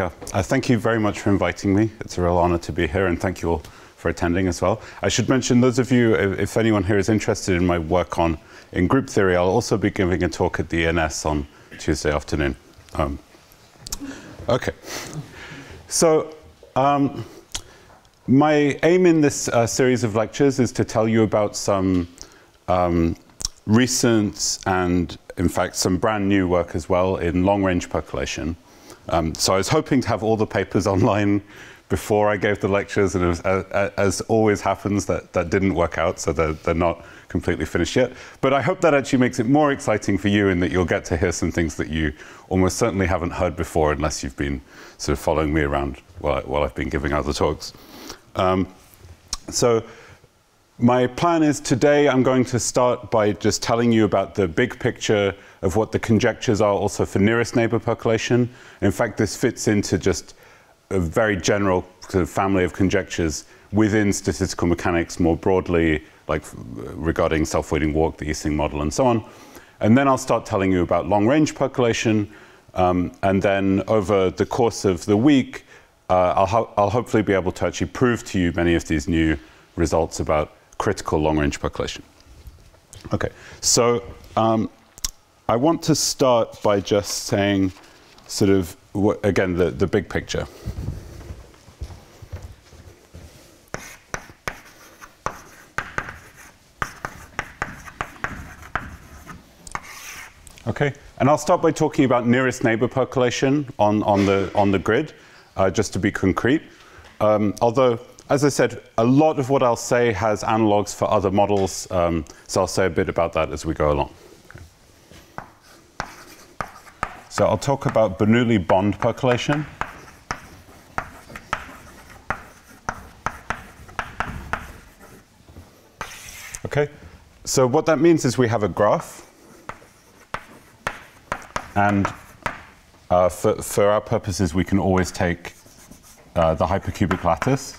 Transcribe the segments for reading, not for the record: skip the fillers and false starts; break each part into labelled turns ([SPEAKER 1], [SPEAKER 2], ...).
[SPEAKER 1] Yeah, thank you very much for inviting me. It's a real honor to be here, and thank you all for attending as well. I should mention, those of you, if anyone here is interested in my work in group theory, I'll also be giving a talk at the ENS on Tuesday afternoon. Okay, so my aim in this series of lectures is to tell you about some recent and, in fact, some brand new work as well in long-range percolation. So I was hoping to have all the papers online before I gave the lectures, and as always happens, that didn't work out, so they're not completely finished yet. But I hope that actually makes it more exciting for you, in that you'll get to hear some things that you almost certainly haven't heard before, unless you've been sort of following me around while I've been giving other talks. So my plan is today I'm going to start by just telling you about the big picture of what the conjectures are also for nearest neighbor percolation. In fact, this fits into just a very general sort of family of conjectures within statistical mechanics more broadly, like regarding self-weighting walk, the Ising model, and so on. And then I'll start telling you about long-range percolation, and then over the course of the week, I'll hopefully be able to actually prove to you many of these new results about critical long-range percolation. Okay, so I want to start by just saying sort of, again, the big picture. Okay, and I'll start by talking about nearest neighbor percolation on the grid, just to be concrete. Although, as I said, a lot of what I'll say has analogs for other models, so I'll say a bit about that as we go along. Okay. So I'll talk about Bernoulli bond percolation. Okay, so what that means is we have a graph, and for our purposes, we can always take the hypercubic lattice.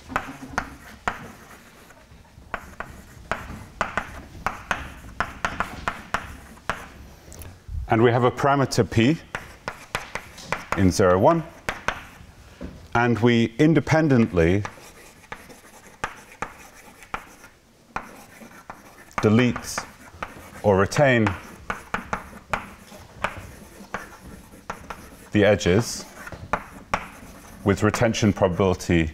[SPEAKER 1] And we have a parameter p in 0, 1. And we independently delete or retain the edges with retention probability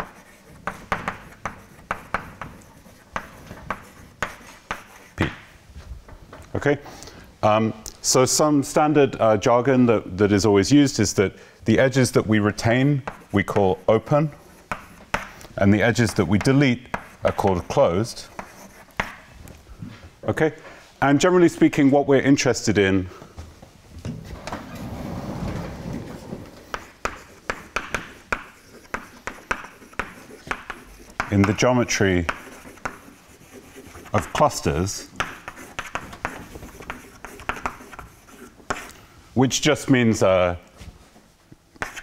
[SPEAKER 1] p. Okay? So some standard jargon that is always used is that the edges that we retain we call open, and the edges that we delete are called closed. Okay? And generally speaking, what we're interested in the geometry of clusters, which just means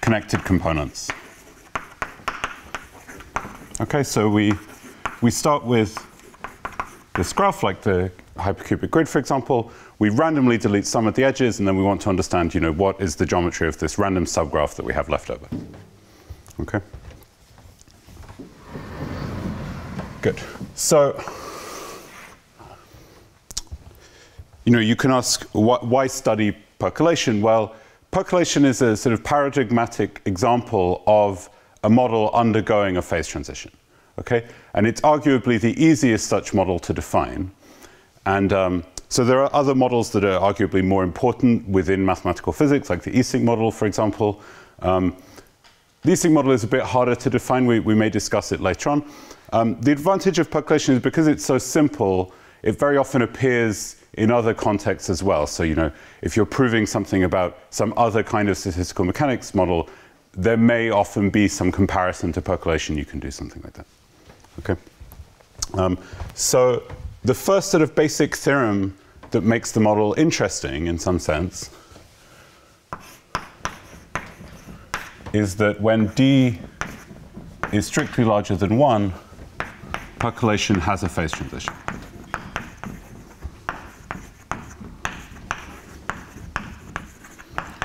[SPEAKER 1] connected components. Okay, so we start with this graph, like the hypercubic grid, for example. We randomly delete some of the edges, and then we want to understand, what is the geometry of this random subgraph that we have left over. Okay. Good. So, you can ask, why study percolation? Well, percolation is a sort of paradigmatic example of a model undergoing a phase transition. Okay? And it's arguably the easiest such model to define. And so there are other models that are arguably more important within mathematical physics, like the Ising model, for example. The Ising model is a bit harder to define. We may discuss it later on. The advantage of percolation is because it's so simple, it very often appears in other contexts as well. So, if you're proving something about some other kind of statistical mechanics model, there may often be some comparison to percolation. You can do something like that. Okay. So the first sort of basic theorem that makes the model interesting, in some sense, is that when d is strictly larger than 1, percolation has a phase transition.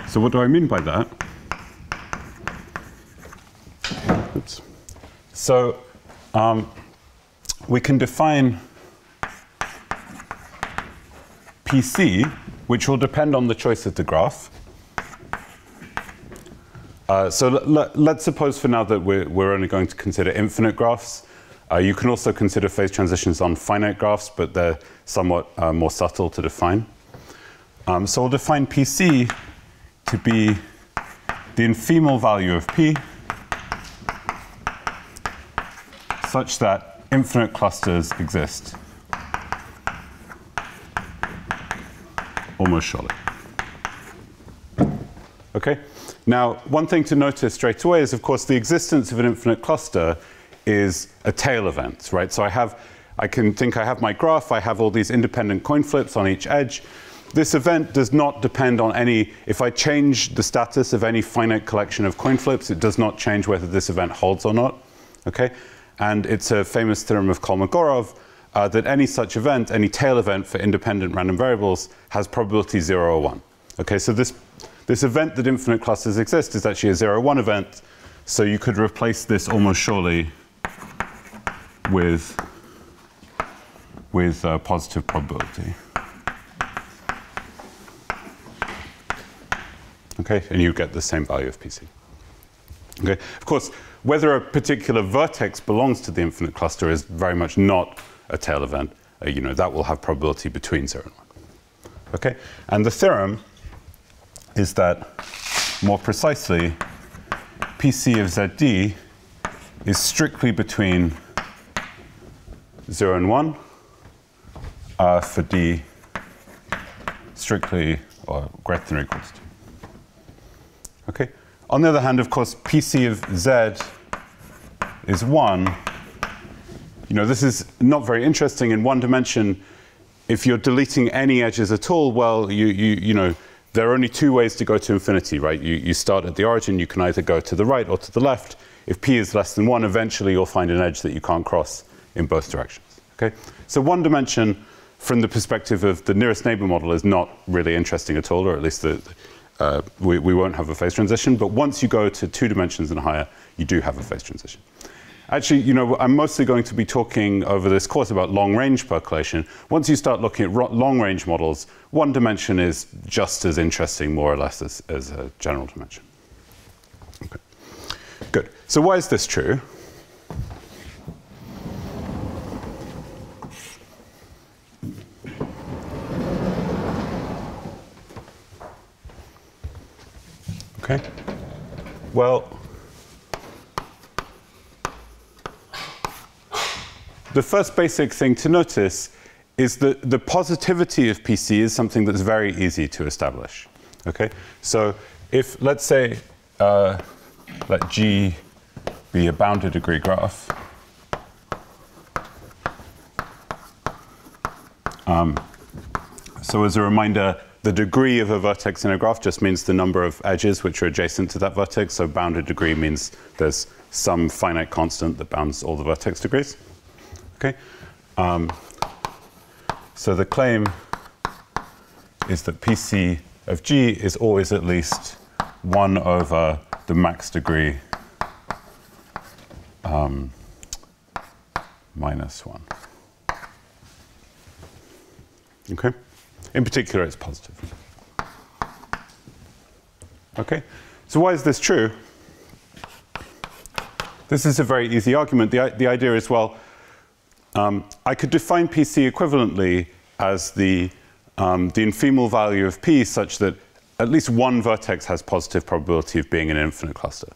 [SPEAKER 1] So what do I mean by that? Oops. So we can define PC, which will depend on the choice of the graph. So let's suppose for now that we're only going to consider infinite graphs. You can also consider phase transitions on finite graphs, but they're somewhat more subtle to define. So we'll define PC to be the infemal value of P such that infinite clusters exist, almost surely. Okay? Now, one thing to notice straight away is, of course, the existence of an infinite cluster is a tail event, right? So I have my graph, I have all these independent coin flips on each edge. This event does not depend on any, if I change the status of any finite collection of coin flips, it does not change whether this event holds or not, okay? And it's a famous theorem of Kolmogorov that any such event, any tail event for independent random variables has probability 0 or 1. Okay, so this event that infinite clusters exist is actually a 0-1 event, so you could replace this almost surely with positive probability. Okay, and you get the same value of PC. Okay, of course, whether a particular vertex belongs to the infinite cluster is very much not a tail event. You know, that will have probability between 0 and 1. Okay, and the theorem is that, more precisely, PC of ZD is strictly between 0 and 1 for D strictly or greater than or equal to 2. Okay. On the other hand, of course, PC of Z is 1. You know, this is not very interesting in one dimension. If you're deleting any edges at all, well, you know, there are only two ways to go to infinity, right? You start at the origin, you can either go to the right or to the left. If P is less than 1, eventually you'll find an edge that you can't cross in both directions. Okay? So one dimension, from the perspective of the nearest neighbor model, is not really interesting at all, or at least we won't have a phase transition. But once you go to 2 dimensions and higher, you do have a phase transition. Actually, you know, I'm mostly going to be talking over this course about long-range percolation. Once you start looking at long-range models, one dimension is just as interesting, more or less, as a general dimension. Okay. Good. So why is this true? Okay. Well, the first basic thing to notice is that the positivity of PC is something that's very easy to establish. Okay, so if, let's say, let G be a bounded degree graph, so as a reminder, the degree of a vertex in a graph just means the number of edges which are adjacent to that vertex. So bounded degree means there's some finite constant that bounds all the vertex degrees. Okay, so the claim is that PC of G is always at least 1 over the max degree minus 1. Okay, in particular, it's positive. Okay, so why is this true? This is a very easy argument. The idea is, well, I could define PC equivalently as the infemal value of P such that at least one vertex has positive probability of being in an infinite cluster.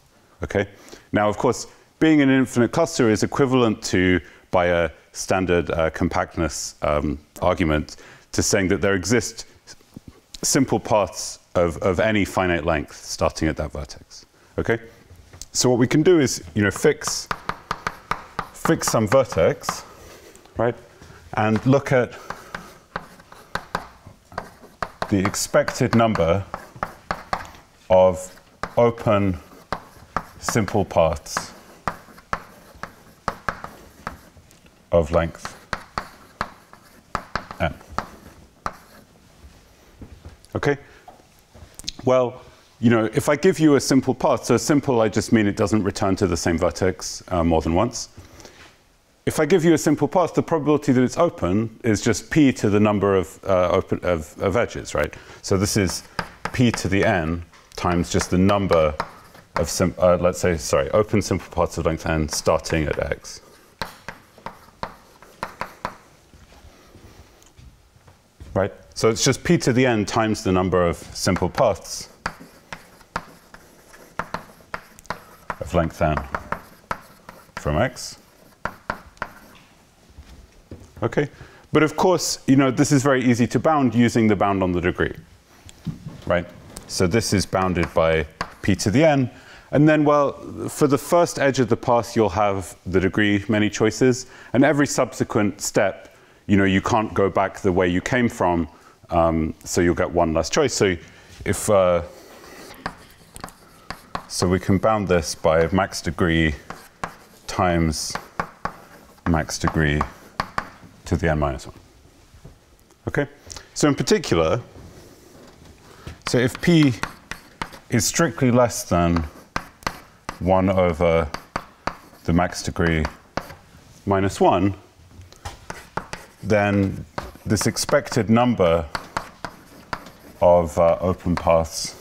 [SPEAKER 1] Okay? Now, of course, being in an infinite cluster is equivalent to, by a standard compactness argument, to saying that there exist simple paths of any finite length starting at that vertex. Okay? So what we can do is, you know, fix some vertex, right, and look at the expected number of open simple paths of length n. Okay? Well, you know, if I give you a simple path, so simple, I just mean it doesn't return to the same vertex more than once. If I give you a simple path, the probability that it's open is just p to the number of edges, right? So this is p to the n times just the number of, let's say, sorry, open simple paths of length n starting at x. Right? So it's just p to the n times the number of simple paths of length n from x. Okay? But of course, you know, this is very easy to bound using the bound on the degree. Right? So this is bounded by p to the n. And then, well, for the first edge of the path, you'll have the degree many choices. And every subsequent step, you know, you can't go back the way you came from, so you'll get one less choice. So if so we can bound this by max degree times max degree to the n minus 1. Okay? So in particular, so if p is strictly less than 1 over the max degree minus 1, then this expected number of open paths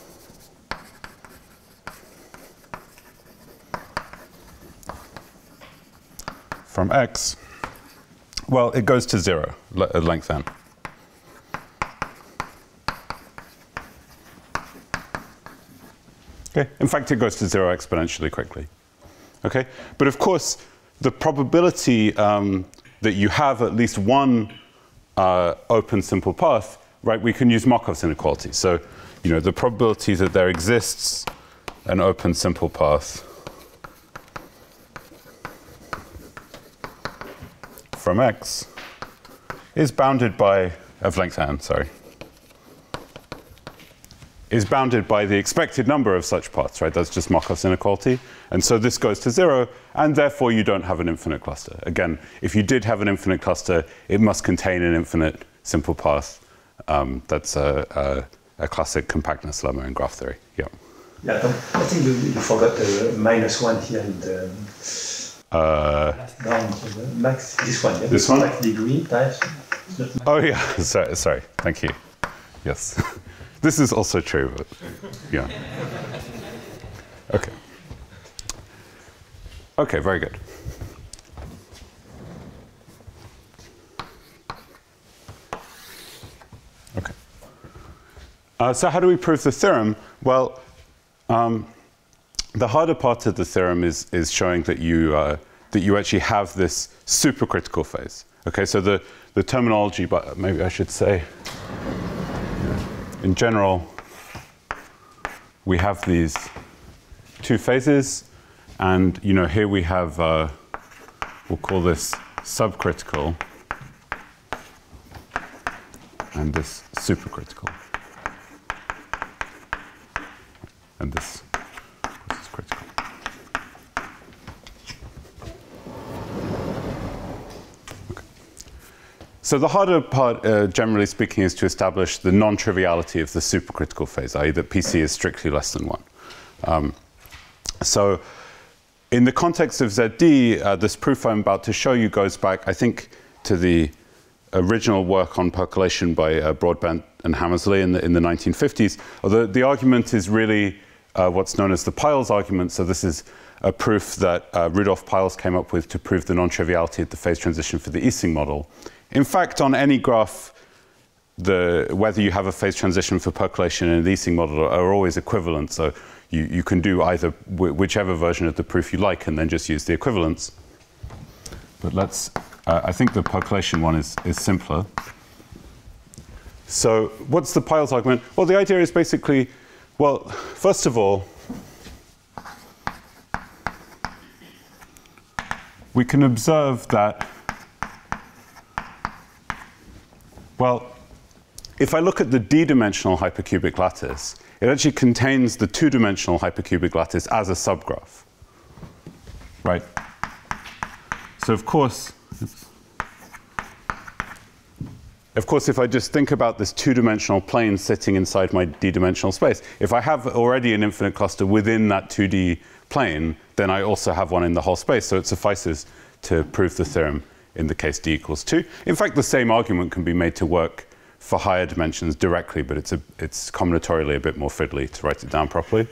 [SPEAKER 1] from x, well, it goes to 0 at length n. Okay. In fact, it goes to 0 exponentially quickly. Okay? But of course, the probability that you have at least one open simple path, right, we can use Markov's inequality. So, you know, the probability that there exists an open simple path from x is bounded by, of length n, sorry, is bounded by the expected number of such paths, right? That's just Markov's inequality. And so this goes to 0, and therefore you don't have an infinite cluster. Again, if you did have an infinite cluster, it must contain an infinite simple path. That's a classic compactness lemma in graph theory. Yeah.
[SPEAKER 2] Yeah, I think you forgot minus 1 here in the down to the max. This one. Yeah?
[SPEAKER 1] This one?
[SPEAKER 2] Max degree times.
[SPEAKER 1] Oh yeah. Sorry. Thank you. Yes. This is also true, but yeah. Okay. Okay, very good. Okay. So how do we prove the theorem? Well, the harder part of the theorem is showing that you actually have this supercritical phase. Okay, so the terminology, but maybe I should say, in general, we have these two phases, and you know here we have we'll call this subcritical and this supercritical, and this is critical. So the harder part, generally speaking, is to establish the non-triviality of the supercritical phase, i.e. that PC is strictly less than 1. So in the context of ZD, this proof I'm about to show you goes back, I think, to the original work on percolation by Broadbent and Hammersley in the 1950s. Although the argument is really what's known as the Piles argument. So this is a proof that Rudolf Piles came up with to prove the non-triviality of the phase transition for the Ising model. In fact, on any graph, whether you have a phase transition for percolation and an Ising model are always equivalent. So you can do either whichever version of the proof you like and then just use the equivalence. But let's, I think the percolation one is simpler. So what's the Piles argument? Well, the idea is basically, well, first of all, we can observe that, well, if I look at the d-dimensional hypercubic lattice, it actually contains the two-dimensional hypercubic lattice as a subgraph, right? So of course, of course, if I just think about this two-dimensional plane sitting inside my d-dimensional space, if I have already an infinite cluster within that 2D plane, then I also have one in the whole space. So it suffices to prove the theorem in the case d equals 2. In fact, the same argument can be made to work for higher dimensions directly, but it's combinatorially a bit more fiddly to write it down properly.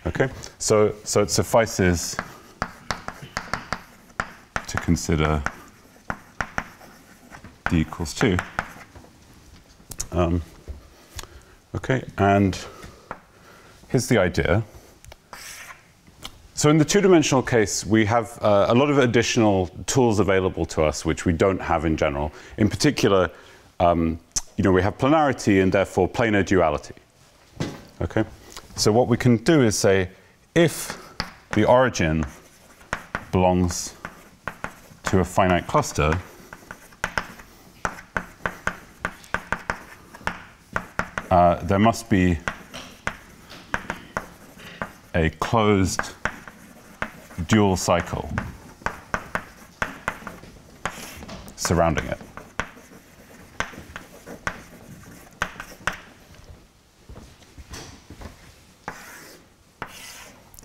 [SPEAKER 1] Okay, so it suffices to consider d equals 2. Okay, and here's the idea. So in the two-dimensional case, we have a lot of additional tools available to us, which we don't have in general. In particular, we have planarity and therefore planar duality. Okay, so what we can do is say, if the origin belongs to a finite cluster, there must be a closed dual cycle surrounding it.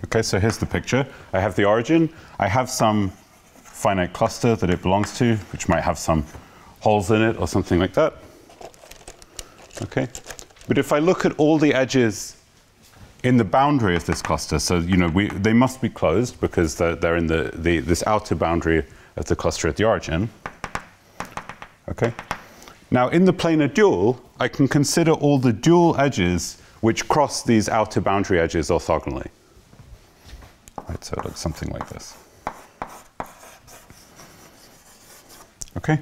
[SPEAKER 1] Okay, so here's the picture. I have the origin. I have some finite cluster that it belongs to, which might have some holes in it or something like that. Okay, but if I look at all the edges in the boundary of this cluster, so they must be closed because they're in this outer boundary of the cluster at the origin. Okay. Now in the planar dual, I can consider all the dual edges which cross these outer boundary edges orthogonally. Right, so it looks something like this. Okay.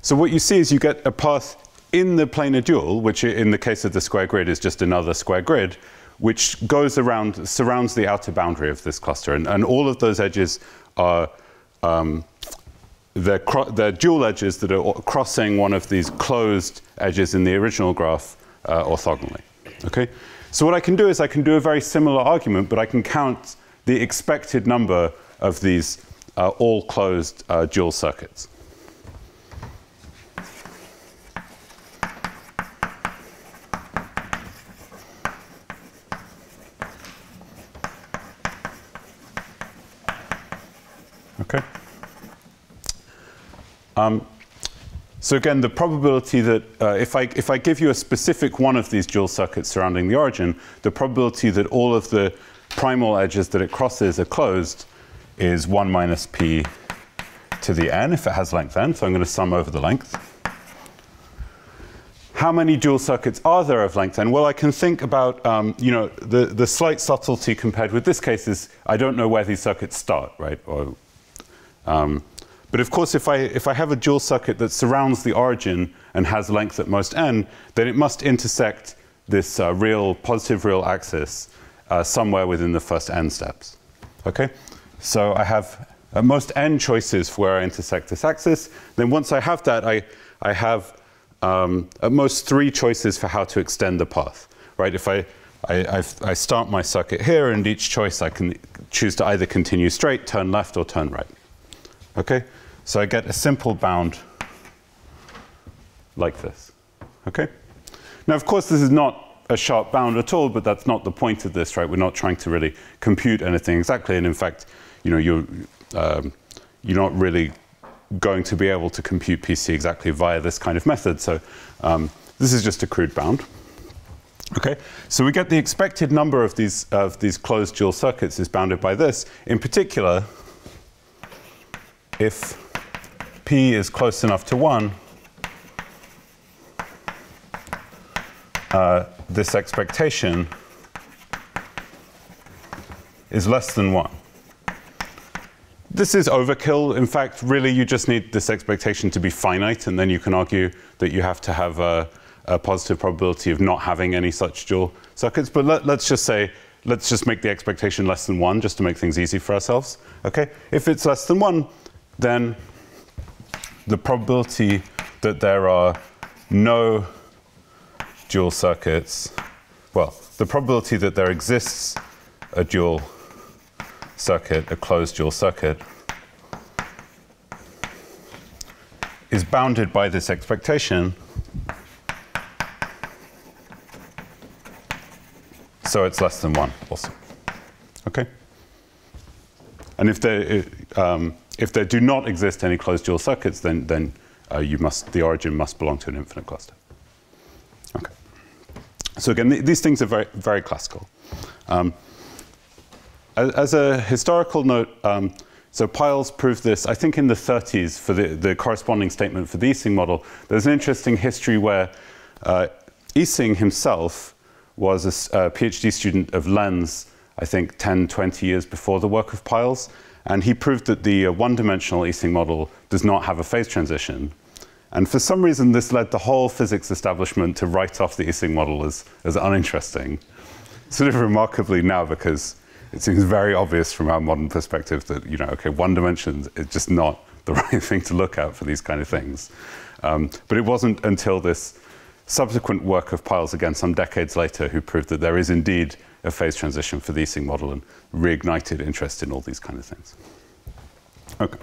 [SPEAKER 1] So what you see is you get a path in the planar dual, which in the case of the square grid is just another square grid, which goes around, surrounds the outer boundary of this cluster. And all of those edges are they're dual edges that are crossing one of these closed edges in the original graph orthogonally. Okay? So what I can do is I can do a very similar argument, but I can count the expected number of these all closed dual circuits. Okay. So again, the probability that if I give you a specific one of these dual circuits surrounding the origin, the probability that all of the primal edges that it crosses are closed is 1 minus p to the n if it has length n. So I'm going to sum over the length. How many dual circuits are there of length n? Well, I can think about the slight subtlety compared with this case is I don't know where these circuits start, right? But of course, if I have a dual circuit that surrounds the origin and has length at most n, then it must intersect this positive real axis somewhere within the first n steps. Okay, so I have at most n choices for where I intersect this axis. Then once I have that, I have at most 3 choices for how to extend the path. Right? If I start my circuit here, and each choice I can choose to either continue straight, turn left, or turn right. Okay, so I get a simple bound like this. Okay, now of course this is not a sharp bound at all, but that's not the point of this, right? We're not trying to really compute anything exactly, and in fact, you're not really going to be able to compute PC exactly via this kind of method. So this is just a crude bound. Okay, so we get the expected number of these closed dual circuits is bounded by this. In particular, if p is close enough to 1, this expectation is less than 1. This is overkill. In fact, really, you just need this expectation to be finite, and then you can argue that you have to have a positive probability of not having any such dual circuits. But let's just make the expectation less than 1, just to make things easy for ourselves. Okay? If it's less than 1, then the probability that there are no dual circuits, well, the probability that there exists a dual circuit, a closed dual circuit, is bounded by this expectation. So it's less than 1 also. Okay? And if there do not exist any closed dual circuits, then the origin must belong to an infinite cluster. Okay. So again, these things are very, very classical. As a historical note, so Piles proved this, I think, in the 30s for the corresponding statement for the Ising model. There's an interesting history where Ising himself was a PhD student of Lenz, I think 10, 20 years before the work of Piles. And he proved that the one-dimensional Ising model does not have a phase transition. And for some reason, this led the whole physics establishment to write off the Ising model as uninteresting. Sort of remarkably now, because it seems very obvious from our modern perspective that, okay, one dimension is just not the right thing to look at for these kind of things. But it wasn't until this subsequent work of Piles, again, some decades later, who proved that there is indeed a phase transition for the Ising model and reignited interest in all these kind of things. Okay.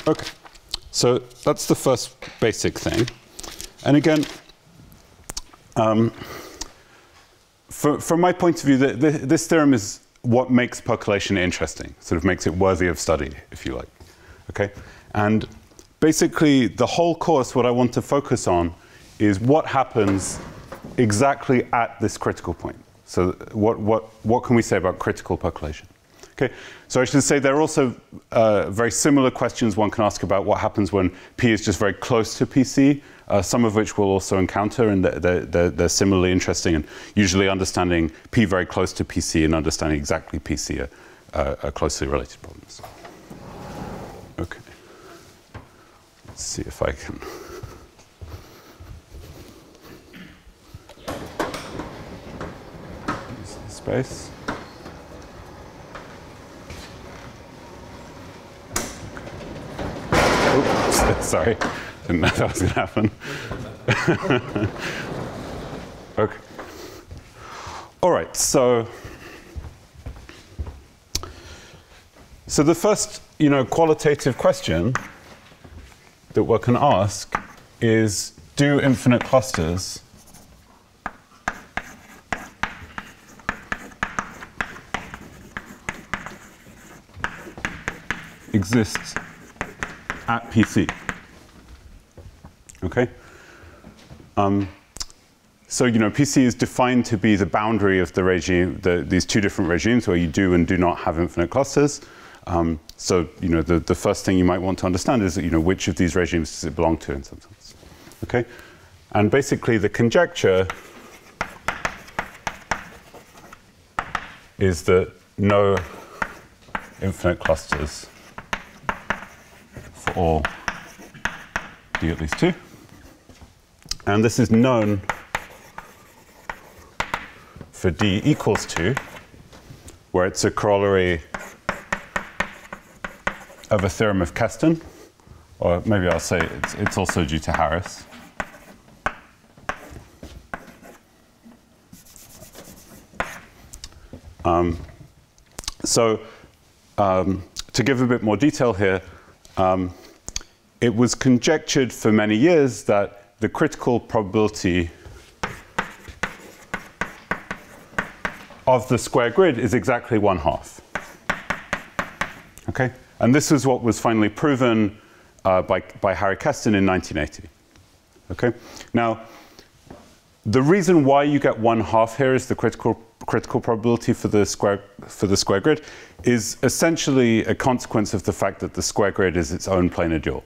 [SPEAKER 1] Okay. So that's the first basic thing. And again, from my point of view, this theorem is what makes percolation interesting, sort of makes it worthy of study, if you like. Okay? And basically, the whole course, what I want to focus on is what happens exactly at this critical point. So what can we say about critical percolation? Okay, so I should say there are also very similar questions one can ask about what happens when P is just very close to PC, some of which we'll also encounter, and they're similarly interesting, and usually understanding P very close to PC and understanding exactly PC are closely related problems. Okay, let's see if I can. Use the space. Sorry, didn't know that was going to happen. Okay. All right, so the first, qualitative question that one can ask is, do infinite clusters exist at PC? Okay. So PC is defined to be the boundary of the regime, these two different regimes where you do and do not have infinite clusters. So the first thing you might want to understand is that which of these regimes does it belong to in some sense. Okay. And basically the conjecture is that no infinite clusters for all D at least 2. And this is known for D equals 2, where it's a corollary of a theorem of Keston, or maybe I'll say it's also due to Harris. To give a bit more detail here, it was conjectured for many years that the critical probability of the square grid is exactly 1/2. Okay? And this is what was finally proven by Harry Keston in 1980. Okay? Now, the reason why you get 1/2 here is the critical probability for the square grid is essentially a consequence of the fact that the square grid is its own planar dual.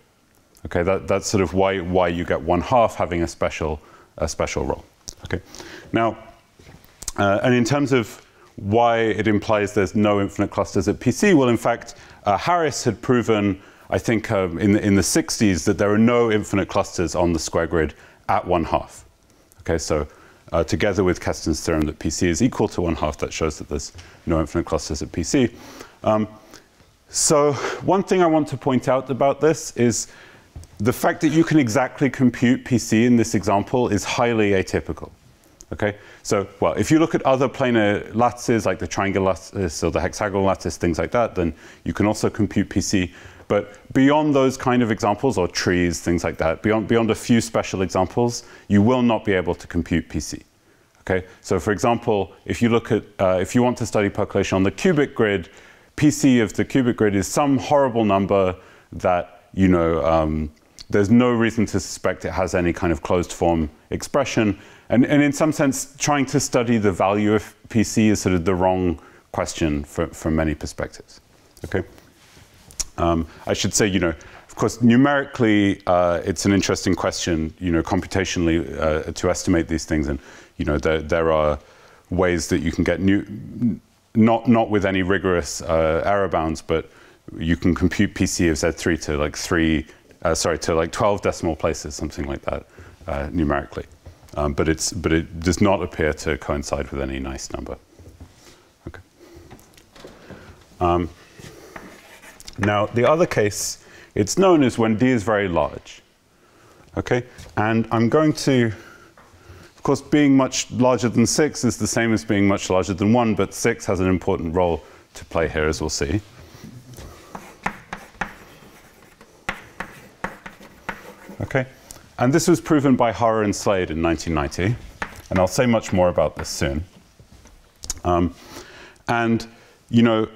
[SPEAKER 1] Okay, that's sort of why you get 1/2 having a special role. Okay, now, and in terms of why it implies there's no infinite clusters at PC, well, in fact, Harris had proven, I think, in the 60s that there are no infinite clusters on the square grid at 1/2. Okay, so together with Keston's theorem that PC is equal to 1/2, that shows that there's no infinite clusters at PC. So one thing I want to point out about this is the fact that you can exactly compute PC in this example is highly atypical. Okay, so, well, if you look at other planar lattices, like the triangle lattice or the hexagonal lattice, things like that, then you can also compute PC. But beyond those kind of examples, or trees, things like that, beyond a few special examples, you will not be able to compute PC. Okay, so for example, if you look at, if you want to study percolation on the cubic grid, PC of the cubic grid is some horrible number that, you know, there's no reason to suspect it has any kind of closed form expression. And in some sense, trying to study the value of PC is sort of the wrong question from many perspectives. Okay. I should say, you know, of course, numerically, it's an interesting question, you know, computationally to estimate these things. And, you know, there are ways that you can get not with any rigorous error bounds, but you can compute PC of Z3 to like 12 decimal places, something like that, numerically. But it does not appear to coincide with any nice number. Okay. Now, the other case, it's known as when D is very large. Okay, and I'm going to, of course, being much larger than 6 is the same as being much larger than 1, but 6 has an important role to play here, as we'll see. Okay, and this was proven by Hara and Slade in 1990, and I'll say much more about this soon. And, you know,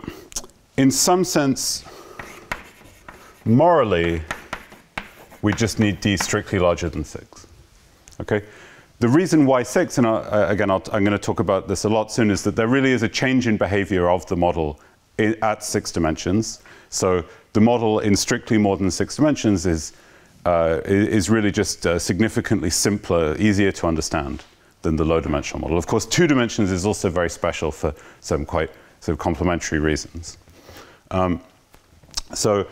[SPEAKER 1] in some sense, morally, we just need D strictly larger than 6. Okay, the reason why 6, and again, I'm going to talk about this a lot soon, is that there really is a change in behavior of the model at 6 dimensions. So the model in strictly more than 6 dimensions is really just significantly simpler, easier to understand than the low-dimensional model. Of course, 2 dimensions is also very special for some quite sort of complementary reasons. So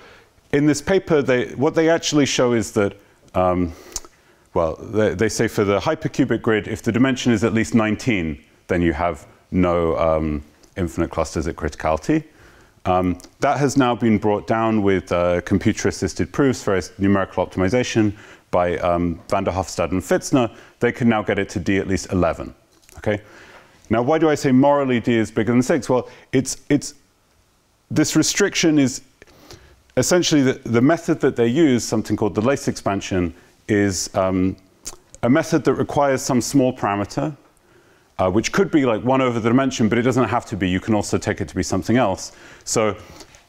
[SPEAKER 1] in this paper, what they actually show is that, well, they say for the hypercubic grid, if the dimension is at least 19, then you have no infinite clusters at criticality. That has now been brought down with computer-assisted proofs for numerical optimization by van der Hofstad and Pfitzner. They can now get it to D at least 11. Okay. Now, why do I say morally D is bigger than 6? Well, this restriction is essentially the method that they use, something called the lace expansion, is a method that requires some small parameter, which could be like 1 over the dimension, but it doesn't have to be. You can also take it to be something else. So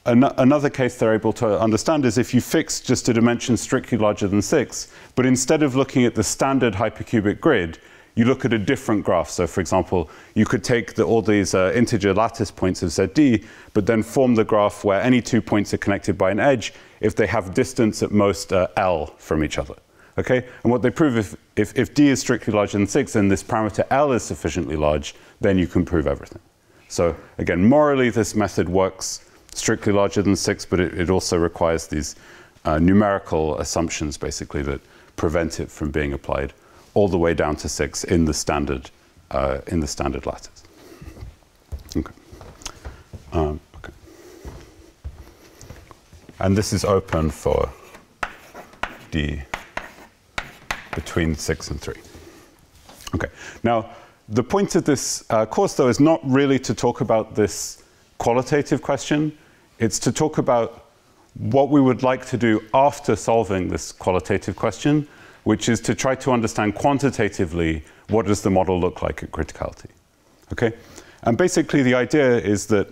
[SPEAKER 1] another case they're able to understand is if you fix just a dimension strictly larger than 6, but instead of looking at the standard hypercubic grid, you look at a different graph. So for example, you could take all these integer lattice points of ZD, but then form the graph where any 2 points are connected by an edge if they have distance at most L from each other. Okay? And what they prove, if D is strictly larger than 6 and this parameter L is sufficiently large, then you can prove everything. So again, morally, this method works strictly larger than 6, but it also requires these numerical assumptions, basically, that prevent it from being applied all the way down to 6 in the standard lattice. Okay. Okay. And this is open for D between 6 and 3. Okay. Now, the point of this course, though, is not really to talk about this qualitative question. It's to talk about what we would like to do after solving this qualitative question, which is to try to understand quantitatively what does the model look like at criticality. Okay? And basically the idea is that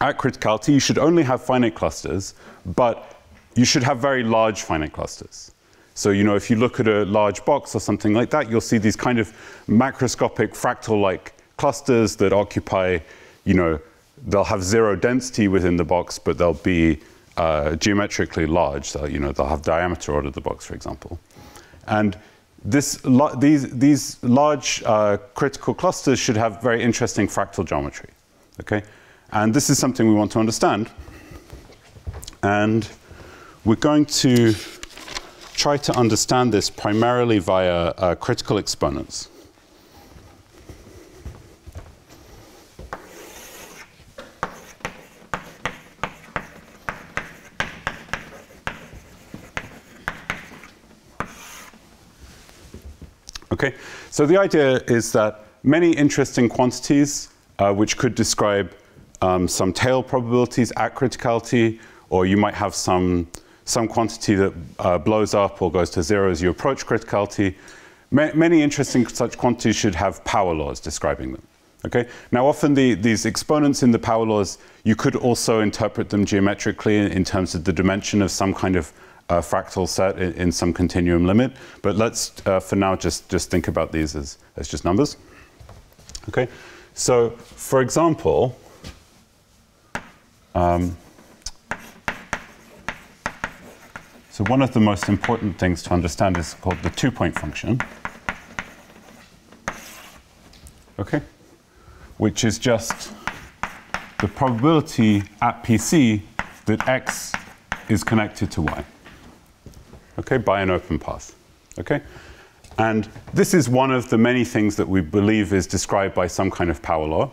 [SPEAKER 1] at criticality you should only have finite clusters, but you should have very large finite clusters. So, you know, if you look at a large box or something like that, you'll see these kind of macroscopic fractal-like clusters that occupy, you know, they'll have 0 density within the box, but they'll be geometrically large. So, you know, they'll have diameter ordered the box, for example. And these large critical clusters should have very interesting fractal geometry. Okay? And this is something we want to understand. And we're going to try to understand this primarily via critical exponents. Okay, so the idea is that many interesting quantities which could describe some tail probabilities at criticality, or you might have some quantity that blows up or goes to zero as you approach criticality. Many interesting such quantities should have power laws describing them. Okay? Now, often these exponents in the power laws, you could also interpret them geometrically in terms of the dimension of some kind of fractal set in some continuum limit. But let's, for now, just think about these as just numbers. Okay? So, for example, so one of the most important things to understand is called the two-point function. Okay? Which is just the probability at PC that X is connected to Y. Okay, by an open path. Okay? And this is one of the many things that we believe is described by some kind of power law.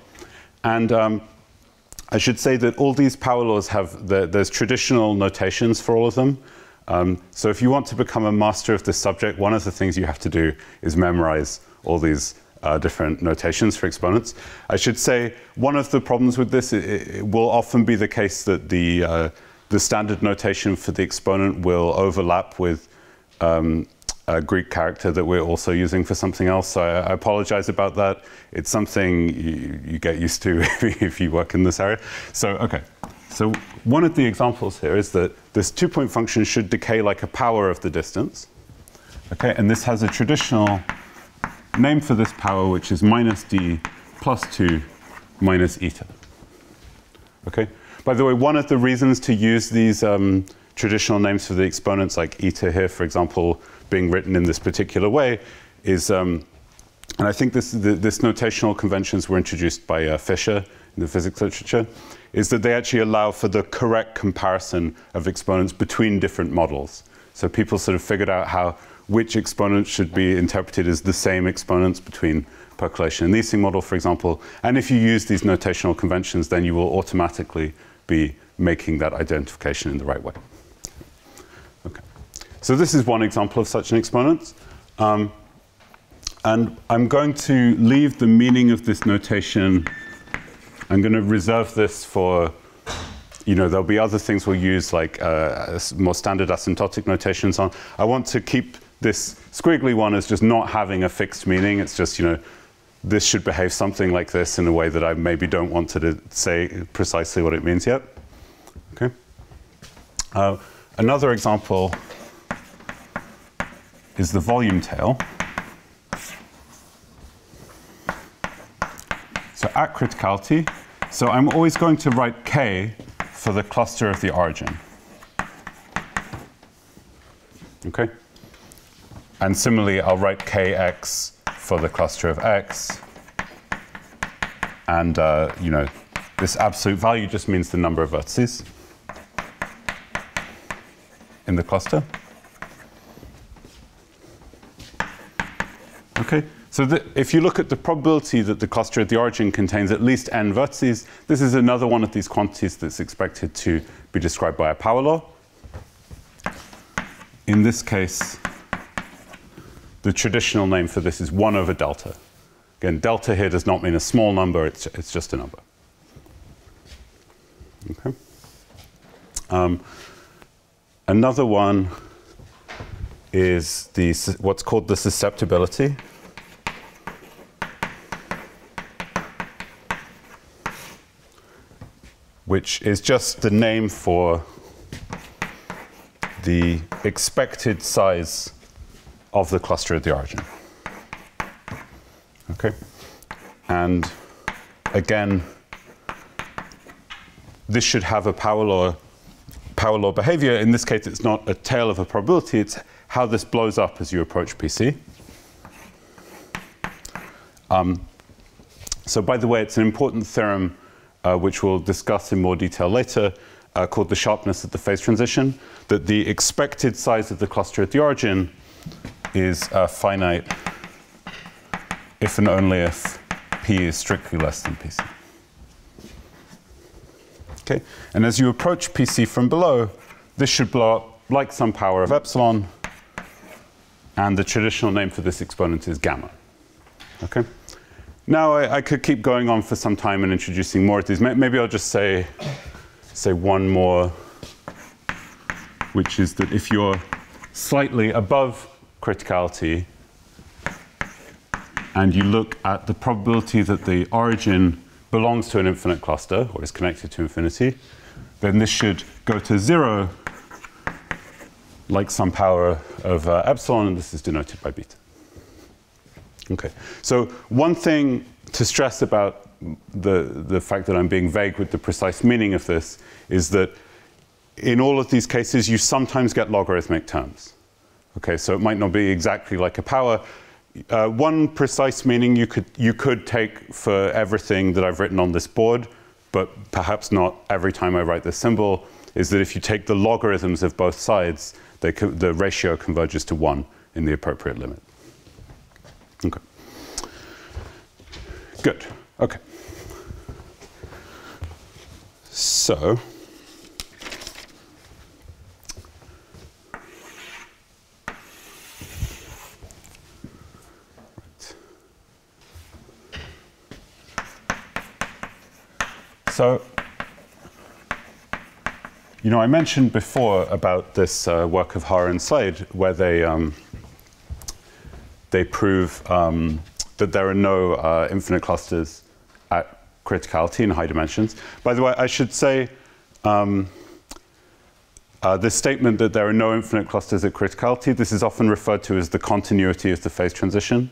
[SPEAKER 1] And I should say that all these power laws have, there's traditional notations for all of them. So if you want to become a master of this subject, one of the things you have to do is memorize all these different notations for exponents. I should say one of the problems with this, it will often be the case that the standard notation for the exponent will overlap with a Greek character that we're also using for something else. So I apologize about that. It's something you get used to if you work in this area. So, okay. So one of the examples here is that this two-point function should decay like a power of the distance. Okay, and this has a traditional name for this power, which is minus d plus 2 minus eta. Okay. By the way, one of the reasons to use these traditional names for the exponents, like eta here, for example, being written in this particular way, is, and I think this notational conventions were introduced by Fisher in the physics literature, is that they actually allow for the correct comparison of exponents between different models. So people sort of figured out which exponents should be interpreted as the same exponents between percolation and Ising model, for example. And if you use these notational conventions, then you will automatically be making that identification in the right way. Okay. So this is one example of such an exponent. And I'm going to leave the meaning of this notation. I'm going to reserve this for, there'll be other things we'll use, like more standard asymptotic notations on. I want to keep this squiggly one as just not having a fixed meaning. It's just, this should behave something like this in a way that I maybe don't want to say precisely what it means yet. Okay. Another example is the volume tail. So at criticality, so I'm always going to write K for the cluster of the origin. Okay? And similarly, I'll write Kx for the cluster of X. And, this absolute value just means the number of vertices in the cluster. Okay? So if you look at the probability that the cluster at the origin contains at least n vertices, this is another one of these quantities that's expected to be described by a power law. In this case, the traditional name for this is 1 over delta. Again, delta here does not mean a small number, it's just a number. Okay. Another one is what's called the susceptibility. Which is just the name for the expected size of the cluster at the origin. Okay? And again, this should have a power law behavior. In this case, it's not a tail of a probability, it's how this blows up as you approach PC. So by the way, it's an important theorem which we'll discuss in more detail later, called the sharpness of the phase transition, that the expected size of the cluster at the origin is finite if and only if P is strictly less than PC. Okay, and as you approach PC from below, this should blow up like some power of epsilon, And the traditional name for this exponent is gamma. Okay. Now I could keep going on for some time and introducing more of these. Maybe I'll just say one more, which is that if you're slightly above criticality and you look at the probability that the origin belongs to an infinite cluster or is connected to infinity, then this should go to 0 like some power of epsilon, and this is denoted by beta. Okay, so one thing to stress about the fact that I'm being vague with the precise meaning of this is that in all of these cases, you sometimes get logarithmic terms. Okay, so it might not be exactly like a power. One precise meaning you could take for everything that I've written on this board, but perhaps not every time I write this symbol, is that if you take the logarithms of both sides, the ratio converges to 1 in the appropriate limit. Okay. Good. Okay. So you know, I mentioned before about this work of Haar and Slade, where they prove that there are no infinite clusters at criticality in high dimensions. By the way, I should say this statement that there are no infinite clusters at criticality, this is often referred to as the continuity of the phase transition.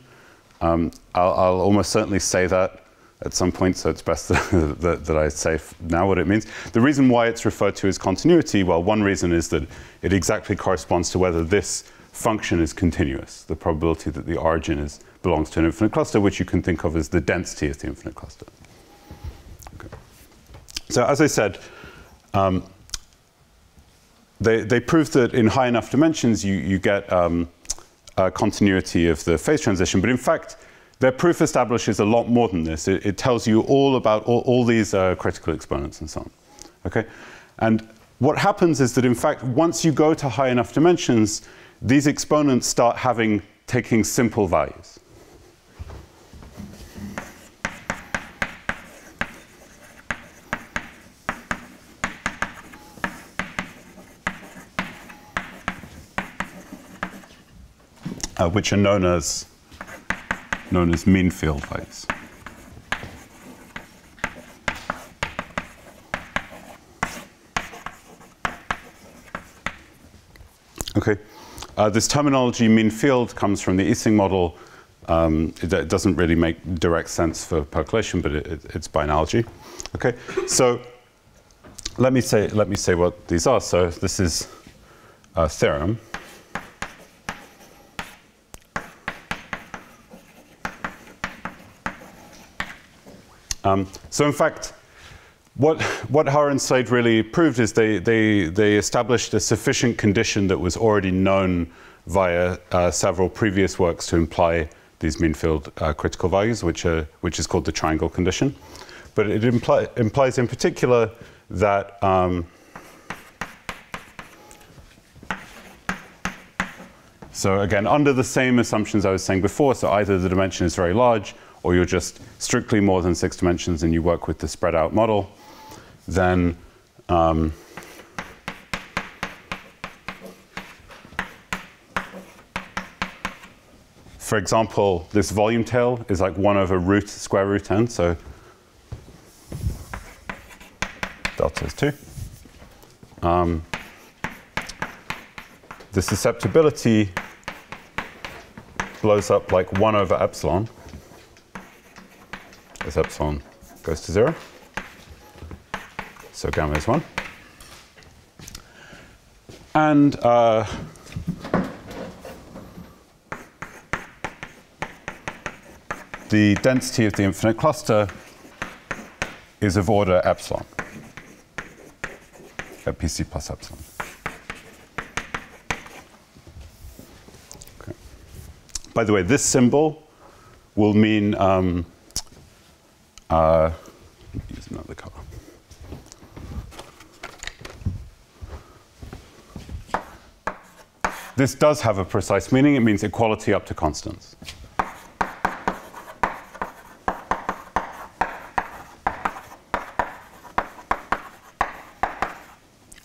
[SPEAKER 1] I'll almost certainly say that at some point, so it's best that I say now what it means. The reason why it's referred to as continuity, well, one reason is that it exactly corresponds to whether this function is continuous, the probability that the origin belongs to an infinite cluster, which you can think of as the density of the infinite cluster. Okay. So as I said, they prove that in high enough dimensions, you get a continuity of the phase transition, but in fact, their proof establishes a lot more than this. It tells you all about all these critical exponents and so on. Okay? And what happens is that, in fact, once you go to high enough dimensions, these exponents start taking simple values. Which are known as mean field values. Okay, this terminology mean field comes from the Ising model. It doesn't really make direct sense for percolation, but it's by analogy. Okay, so let me say what these are. So this is a theorem. So in fact, what Haar and Slade really proved is they established a sufficient condition that was already known via several previous works to imply these mean field critical values, which is called the triangle condition. But it implies in particular that so again, under the same assumptions I was saying before, so either the dimension is very large, or you're just strictly more than 6 dimensions and you work with the spread out model, then for example, this volume tail is like 1 over square root n, so delta is 2. The susceptibility blows up like 1 over epsilon, as epsilon goes to 0. So gamma is 1. And the density of the infinite cluster is of order epsilon, at PC plus epsilon. Okay. By the way, this symbol will mean use another color. this does have a precise meaning. It means equality up to constants.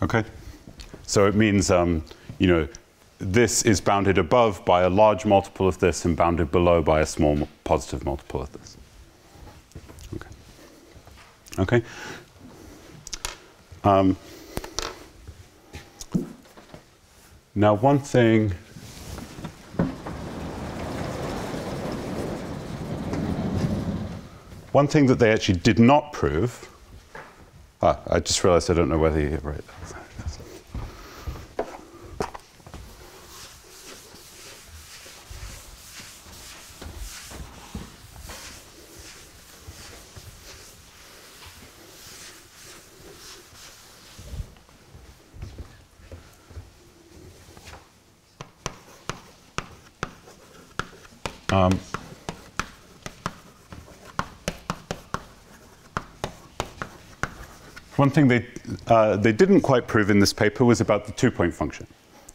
[SPEAKER 1] Okay? So it means, you know, this is bounded above by a large multiple of this and bounded below by a small positive multiple of this. Okay. Okay? Now, one thing that they actually did not prove, I just realized I don't know whether you're right. One thing they didn't quite prove in this paper was about the two-point function.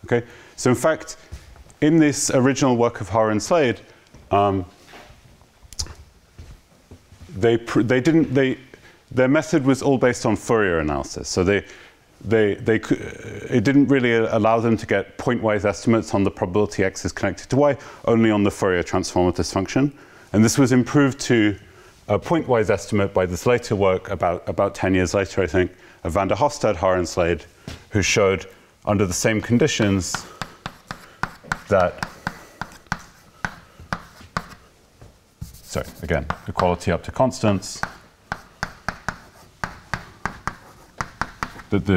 [SPEAKER 1] Okay, so in fact, in this original work of Haar and Slade, their method was all based on Fourier analysis. So it didn't really allow them to get point-wise estimates on the probability x is connected to y, only on the Fourier transform of this function. And this was improved to a point-wise estimate by this later work, about 10 years later, I think, of van der Hofstad, Haar and Slade, who showed under the same conditions that, sorry, again, equality up to constants, that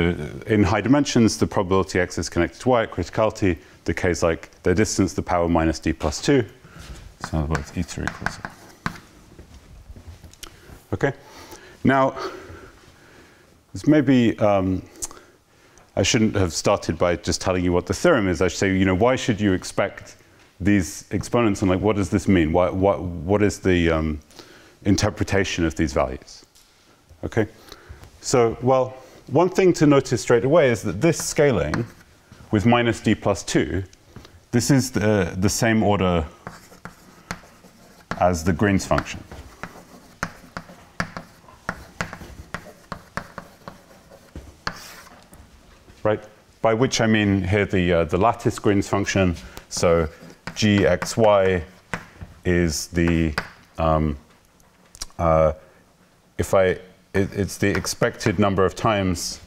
[SPEAKER 1] in high dimensions, the probability x is connected to y at criticality decays like the distance to the power minus d plus 2. So in other words, eta equals 0. Okay. Now, this maybe I shouldn't have started by just telling you what the theorem is. I should say, you know, why should you expect these exponents, and like, what does this mean? What is the interpretation of these values? Okay. So, well, one thing to notice straight away is that this scaling with minus d plus 2, this is the same order as the Green's function. Right? By which I mean here the lattice Green's function. So gxy is the it's the expected number of times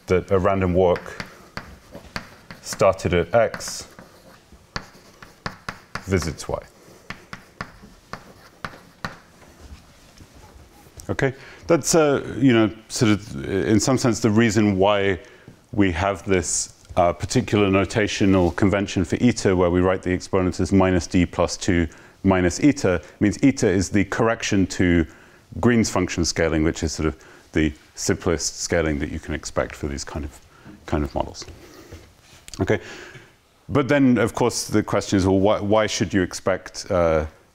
[SPEAKER 1] that a random walk started at x visits y. Okay, that's you know, sort of in some sense the reason why we have this particular notational convention for eta, where we write the exponent as minus d plus 2 minus eta. Means eta is the correction to Green's function scaling, which is sort of the simplest scaling that you can expect for these kind of models. Okay, but then of course the question is, well, why should you expect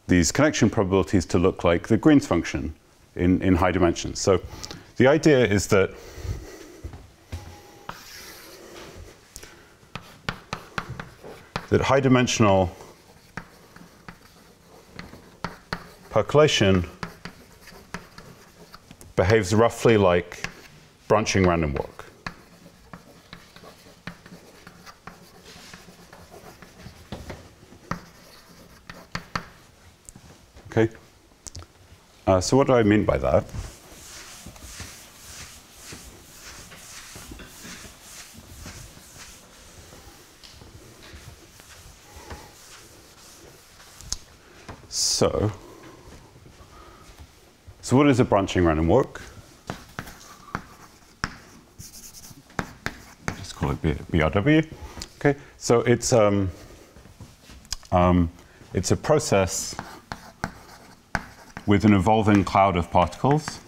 [SPEAKER 1] these connection probabilities to look like the Green's function in high dimensions? So the idea is that high dimensional percolation behaves roughly like branching random walk. Okay. So what do I mean by that? So what is a branching random walk? Just call it BRW. Okay, so it's a process with an evolving cloud of particles.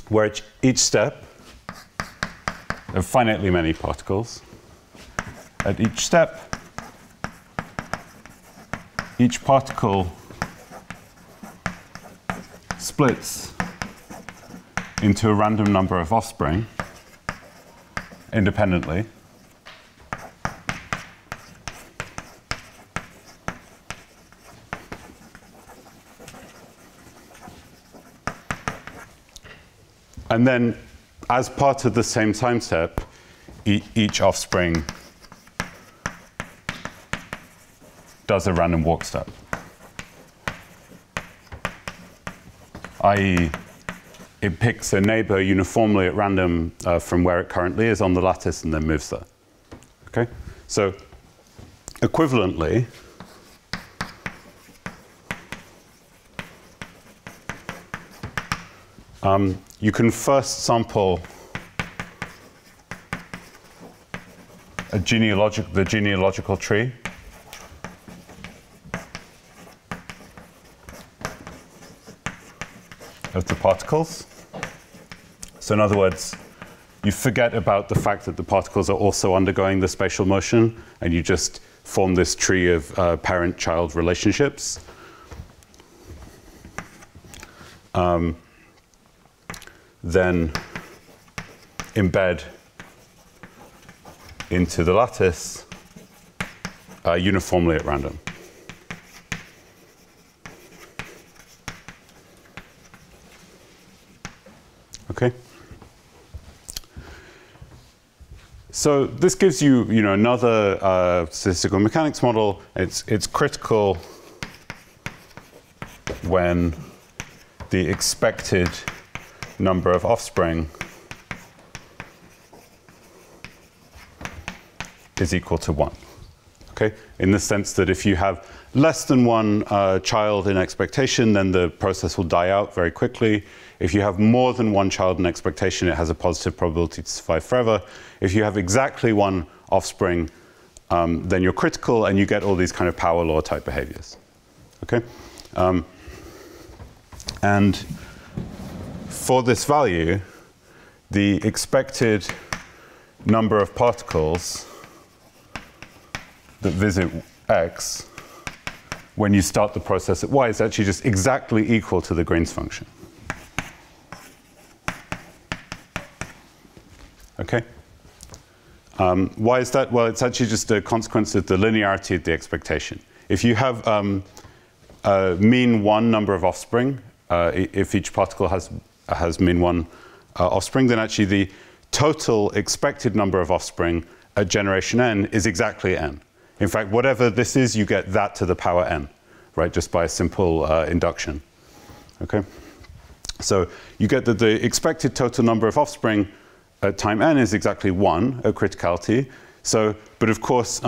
[SPEAKER 1] Where each step of finitely many particles, at each step, each particle splits into a random number of offspring independently. And then, as part of the same time step, each offspring does a random walk step. i.e., it picks a neighbor uniformly at random from where it currently is on the lattice and then moves there. Okay? So, equivalently, you can first sample the genealogical tree of the particles. So in other words, you forget about the fact that the particles are also undergoing the spatial motion, and you just form this tree of parent-child relationships. Then embed into the lattice uniformly at random. Okay. So this gives you, another statistical mechanics model. It's critical when the expected number of offspring is equal to 1. Okay? In the sense that if you have less than one child in expectation, then the process will die out very quickly. If you have more than one child in expectation, it has a positive probability to survive forever. If you have exactly one offspring, then you're critical and you get all these kind of power law type behaviors. Okay? And for this value, the expected number of particles that visit X when you start the process at Y is actually just exactly equal to the Green's function. Okay? Why is that? Well, it's actually just a consequence of the linearity of the expectation. If you have a mean 1 number of offspring, if each particle has mean 1 offspring, then actually the total expected number of offspring at generation n is exactly n. In fact, whatever this is, you get that to the power n, right? Just by a simple induction. Okay? So you get that the expected total number of offspring at time n is exactly 1 at criticality. So, but of course,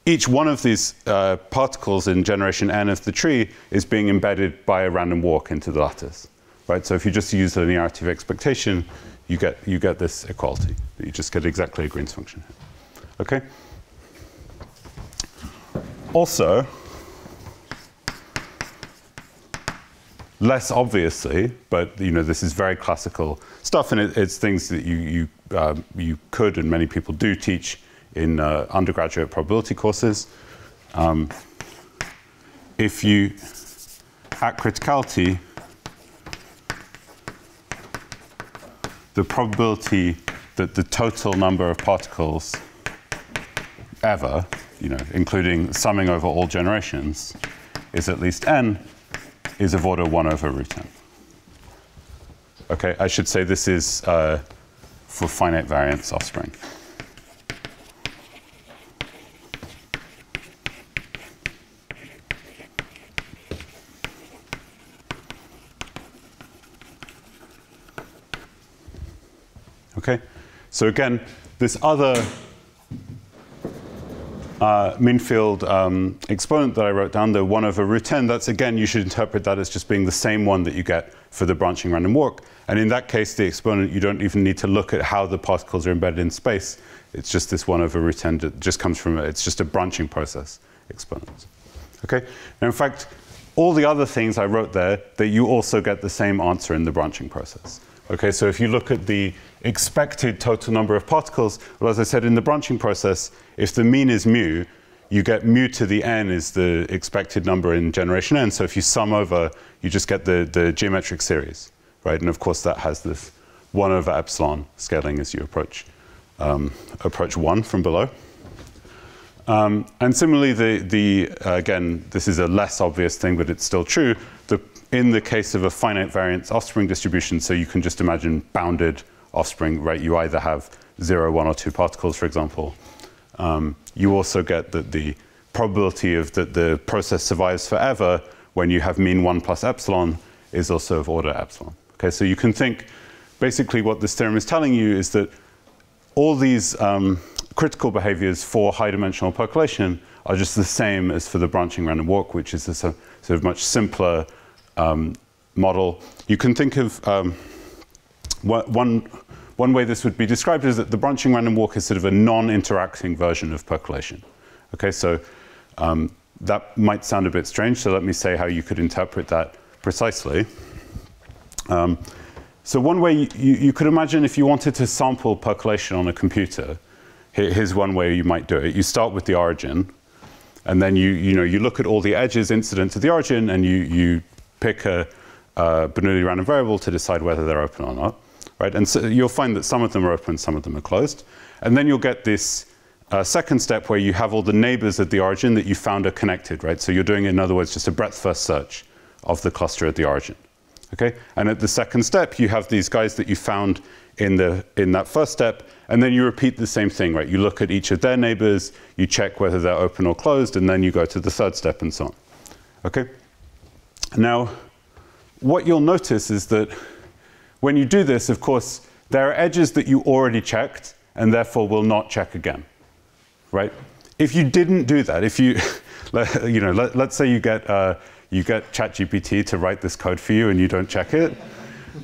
[SPEAKER 1] each one of these particles in generation n of the tree is being embedded by a random walk into the lattice, right? So if you just use the linearity of expectation, you get this equality. You just get exactly a Green's function. Okay. Also, less obviously, but this is very classical stuff, and it's things that you could and many people do teach in undergraduate probability courses. If you, at criticality, the probability that the total number of particles ever, including summing over all generations, is at least n, is of order 1 over root n. Okay, I should say this is for finite variance offspring. Okay, so again, this other mean field exponent that I wrote down, the 1 over root n, that's again, you should interpret that as just being the same one that you get for the branching random walk. And in that case, the exponent, you don't even need to look at how the particles are embedded in space. It's just this 1 over root n that just comes from, it's just a branching process exponent. Okay? Now, in fact, all the other things I wrote there, that you also get the same answer in the branching process. Okay, so if you look at the expected total number of particles, well, as I said, in the branching process, if the mean is mu, you get mu to the n is the expected number in generation n. So if you sum over, you just get the geometric series, right? And of course, that has this 1 over epsilon scaling as you approach 1 from below. And similarly, again, this is a less obvious thing, but it's still true. In the case of a finite variance offspring distribution, so you can just imagine bounded offspring, right? You either have 0, 1, or 2 particles, for example. You also get that the probability of that the process survives forever when you have mean 1 plus epsilon is also of order epsilon. Okay, so you can think, basically what this theorem is telling you is that all these critical behaviors for high-dimensional percolation are just the same as for the branching random walk, which is a sort of much simpler model. You can think of one way this would be described is that the branching random walk is sort of a non-interacting version of percolation. Okay, so that might sound a bit strange, so let me say how you could interpret that precisely. So one way you could imagine if you wanted to sample percolation on a computer, here's one way you might do it. You start with the origin, and then you look at all the edges incident to the origin, and you pick a Bernoulli random variable to decide whether they're open or not, right? And so you'll find that some of them are open, some of them are closed. And then you'll get this second step where you have all the neighbors at the origin that you found are connected, right? So you're doing, in other words, just a breadth first search of the cluster at the origin, okay? And at the second step, you have these guys that you found in that first step, and then you repeat the same thing, right? You look at each of their neighbors, you check whether they're open or closed, and then you go to the third step and so on, okay? Now, what you'll notice is that when you do this, of course, there are edges that you already checked and therefore will not check again, right? If you didn't do that, if you, let's say you get ChatGPT to write this code for you and you don't check it,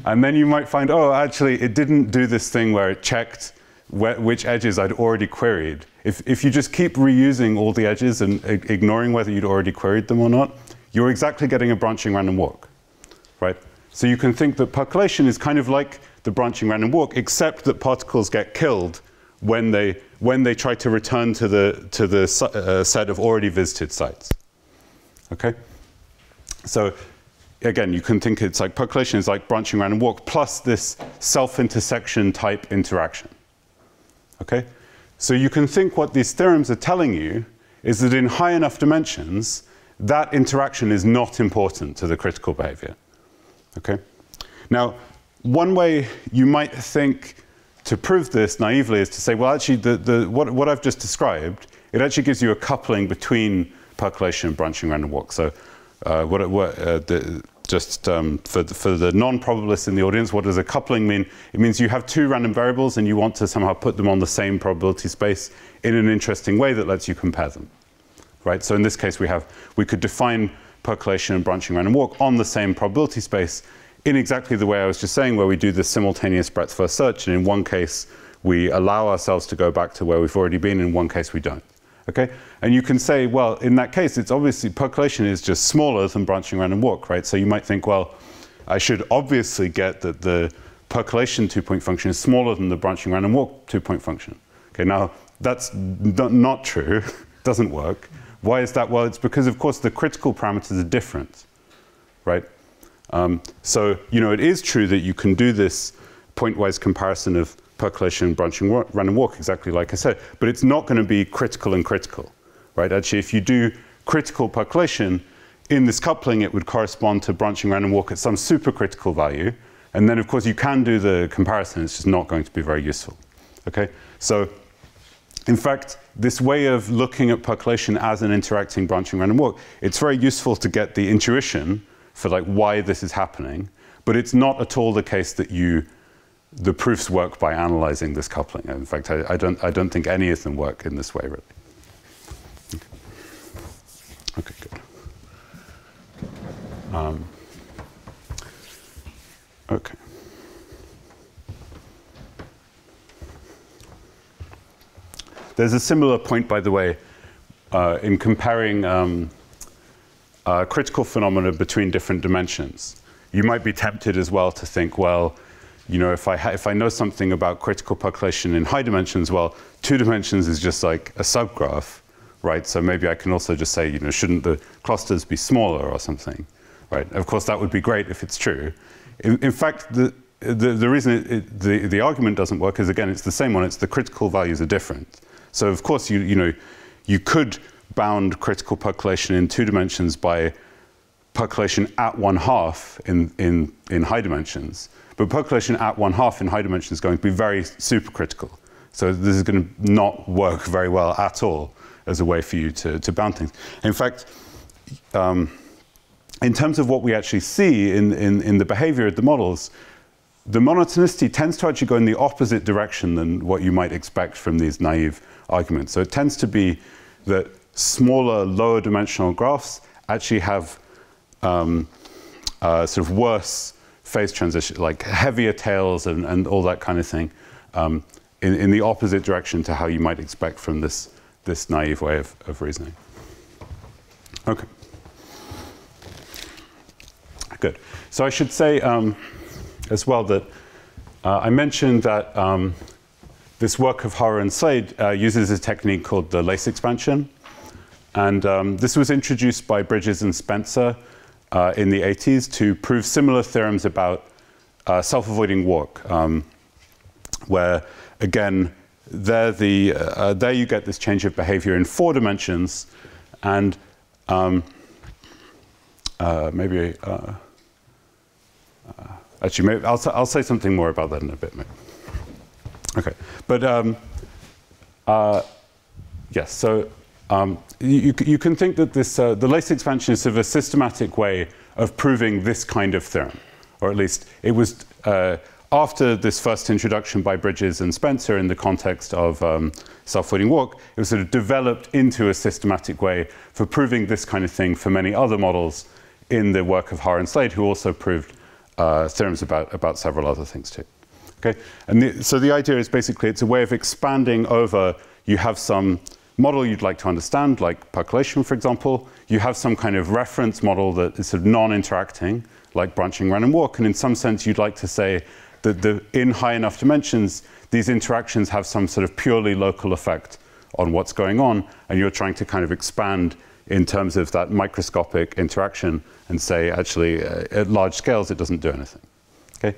[SPEAKER 1] and then you might find, oh, actually, it didn't do this thing where it checked which edges I'd already queried. If you just keep reusing all the edges and ignoring whether you'd already queried them or not, you're exactly getting a branching random walk, right? So you can think that percolation is kind of like the branching random walk, except that particles get killed when they try to return to the set of already visited sites. Okay? So again, you can think it's like percolation is like branching random walk plus this self-intersection type interaction. Okay? So you can think what these theorems are telling you is that in high enough dimensions, that interaction is not important to the critical behavior. Okay? Now, one way you might think to prove this naively is to say, well, actually, what I've just described, it actually gives you a coupling between percolation and branching random walk. So just for the non-probabilists in the audience, what does a coupling mean? It means you have two random variables and you want to somehow put them on the same probability space in an interesting way that lets you compare them. Right? So in this case, we could define percolation and branching random walk on the same probability space in exactly the way I was just saying, where we do this simultaneous breadth first search, and in one case, we allow ourselves to go back to where we've already been, in one case we don't. Okay? And you can say, well, in that case, it's obviously percolation is just smaller than branching random walk, right? So you might think, well, I should obviously get that the percolation two-point function is smaller than the branching random walk two-point function. Okay, now that's not true, doesn't work. Why is that? Well, it's because, of course, the critical parameters are different, right? So, it is true that you can do this pointwise comparison of percolation and branching random walk, exactly like I said, but it's not going to be critical and critical, right? Actually, if you do critical percolation, in this coupling, it would correspond to branching random walk at some supercritical value, and then, of course, you can do the comparison. It's just not going to be very useful, okay? So, in fact, this way of looking at percolation as an interacting branching random walk, it's very useful to get the intuition for like why this is happening, but it's not at all the case that the proofs work by analyzing this coupling. In fact, I don't think any of them work in this way, really. Okay, good. Okay. There's a similar point, by the way, in comparing critical phenomena between different dimensions. You might be tempted as well to think, well, if I know something about critical percolation in high dimensions, well, 2 dimensions is just like a subgraph, right? So maybe I can also just say, shouldn't the clusters be smaller or something, right? Of course, that would be great if it's true. In fact, the reason the argument doesn't work is, again, it's the same one. It's the critical values are different. So of course, you could bound critical percolation in 2 dimensions by percolation at 1/2 in high dimensions. But percolation at 1/2 in high dimensions is going to be very supercritical. So this is going to not work very well at all as a way for you to bound things. In fact, in terms of what we actually see in the behavior of the models, the monotonicity tends to actually go in the opposite direction than what you might expect from these naive arguments. So it tends to be that smaller, lower dimensional graphs actually have sort of worse phase transition, like heavier tails and all that kind of thing, in the opposite direction to how you might expect from this naive way of reasoning. Okay. Good. So I should say as well that I mentioned that this work of Hara and Slade uses a technique called the lace expansion. And this was introduced by Bridges and Spencer in the 80s to prove similar theorems about self-avoiding walk, where, again, there you get this change of behavior in 4 dimensions, and actually, I'll say something more about that in a bit. Maybe. Okay, but yes. So you can think that this the lace expansion is sort of a systematic way of proving this kind of theorem, or at least it was after this first introduction by Bridges and Spencer in the context of self-avoiding walk. It was sort of developed into a systematic way for proving this kind of thing for many other models in the work of Hara and Slade, who also proved theorems about several other things too. Okay, and so the idea is basically it's a way of expanding over. You have some model you'd like to understand, like percolation, for example. You have some kind of reference model that is sort of non-interacting, like branching random walk, and in some sense you'd like to say that in high enough dimensions, these interactions have some sort of purely local effect on what's going on, and you're trying to kind of expand in terms of that microscopic interaction and say, actually, at large scales, it doesn't do anything. Okay?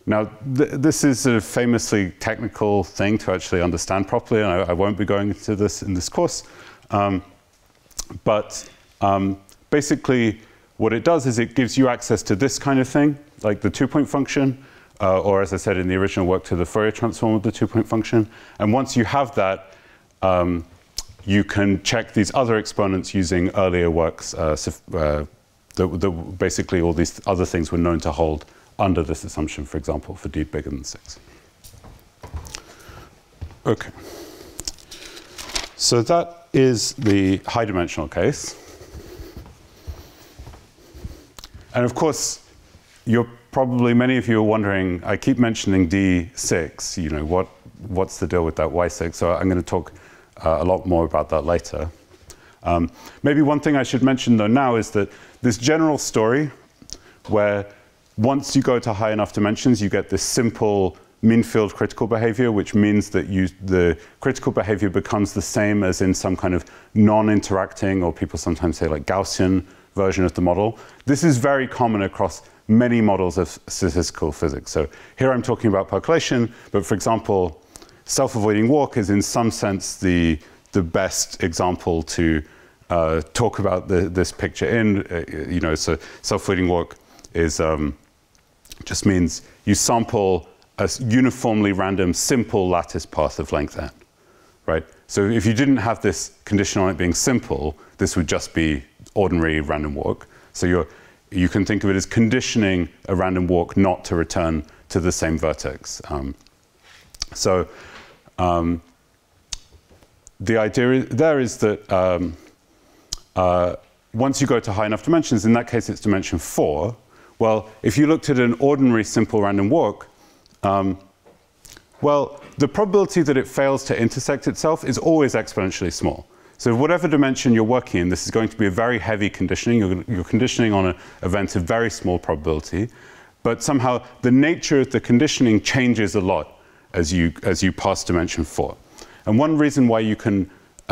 [SPEAKER 1] Now, this is a famously technical thing to actually understand properly, and I won't be going into this in this course. But basically, what it does is it gives you access to this kind of thing, like the 2-point function, or as I said in the original work, to the Fourier transform of the 2-point function. And once you have that, you can check these other exponents using earlier works. Basically, all these other things were known to hold under this assumption, for example, for d bigger than 6. Okay. So that is the high-dimensional case. And of course, many of you are wondering, I keep mentioning d6, what's the deal with that y6? So I'm going to talk a lot more about that later. Maybe one thing I should mention, though, now is that this general story where once you go to high enough dimensions, you get this simple mean field critical behavior, which means that the critical behavior becomes the same as in some kind of non-interacting, or people sometimes say like Gaussian version of the model. This is very common across many models of statistical physics. So here I'm talking about percolation, but for example, self-avoiding walk is in some sense the best example to talk about this picture in. So self-avoiding walk is just means you sample a uniformly random simple lattice path of length n, right? So if you didn't have this condition on it being simple, this would just be ordinary random walk. So you can think of it as conditioning a random walk not to return to the same vertex. The idea there is that once you go to high enough dimensions, in that case it's dimension 4. Well, if you looked at an ordinary simple random walk, well, the probability that it fails to intersect itself is always exponentially small. So whatever dimension you're working in, this is going to be a very heavy conditioning. You're conditioning on an event of very small probability. But somehow the nature of the conditioning changes a lot as you pass dimension 4. And one reason why you can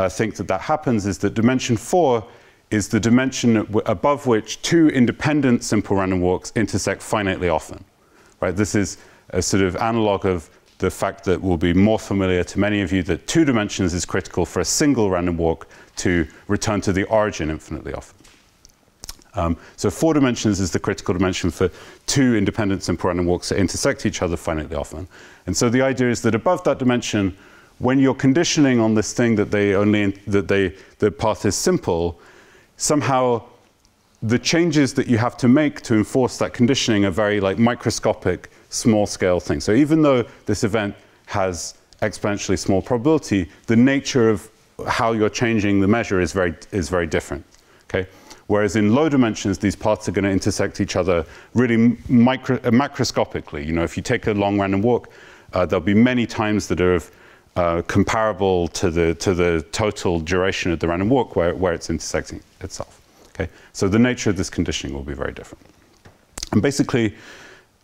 [SPEAKER 1] think that that happens is that dimension 4 is the dimension above which two independent simple random walks intersect finitely often. Right? This is a sort of analog of the fact that will be more familiar to many of you, that 2 dimensions is critical for a single random walk to return to the origin infinitely often. So 4 dimensions is the critical dimension for 2 independent simple random walks that intersect each other finitely often. And so the idea is that above that dimension, when you're conditioning on this thing that the path is simple, somehow the changes that you have to make to enforce that conditioning are very like microscopic, small scale things. So even though this event has exponentially small probability, the nature of how you're changing the measure is very different. Okay? Whereas in low dimensions, these paths are going to intersect each other really macroscopically. You know, if you take a long random walk, there'll be many times that are comparable to the total duration of the random walk where it's intersecting itself. Okay? So the nature of this conditioning will be very different. And basically,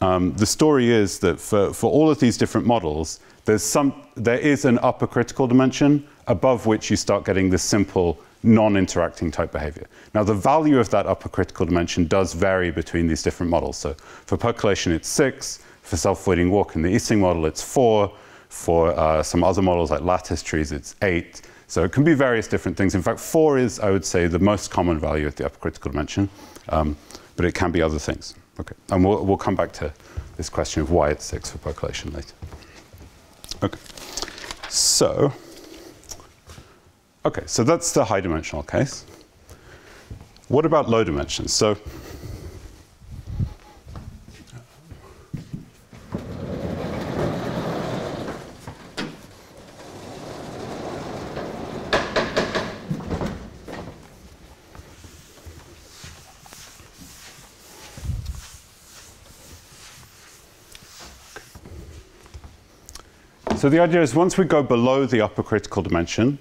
[SPEAKER 1] the story is that for all of these different models, there is an upper critical dimension above which you start getting this simple non-interacting type behavior. Now, the value of that upper critical dimension does vary between these different models. So for percolation, it's 6. For self-voiding walk in the Ising model, it's 4. For some other models like lattice trees, it's 8. So it can be various different things. In fact, 4 is, I would say, the most common value of the upper critical dimension, but it can be other things. Okay, and we'll come back to this question of why it's 6 for percolation later. Okay, so that's the high dimensional case. What about low dimensions? So the idea is once we go below the upper critical dimension,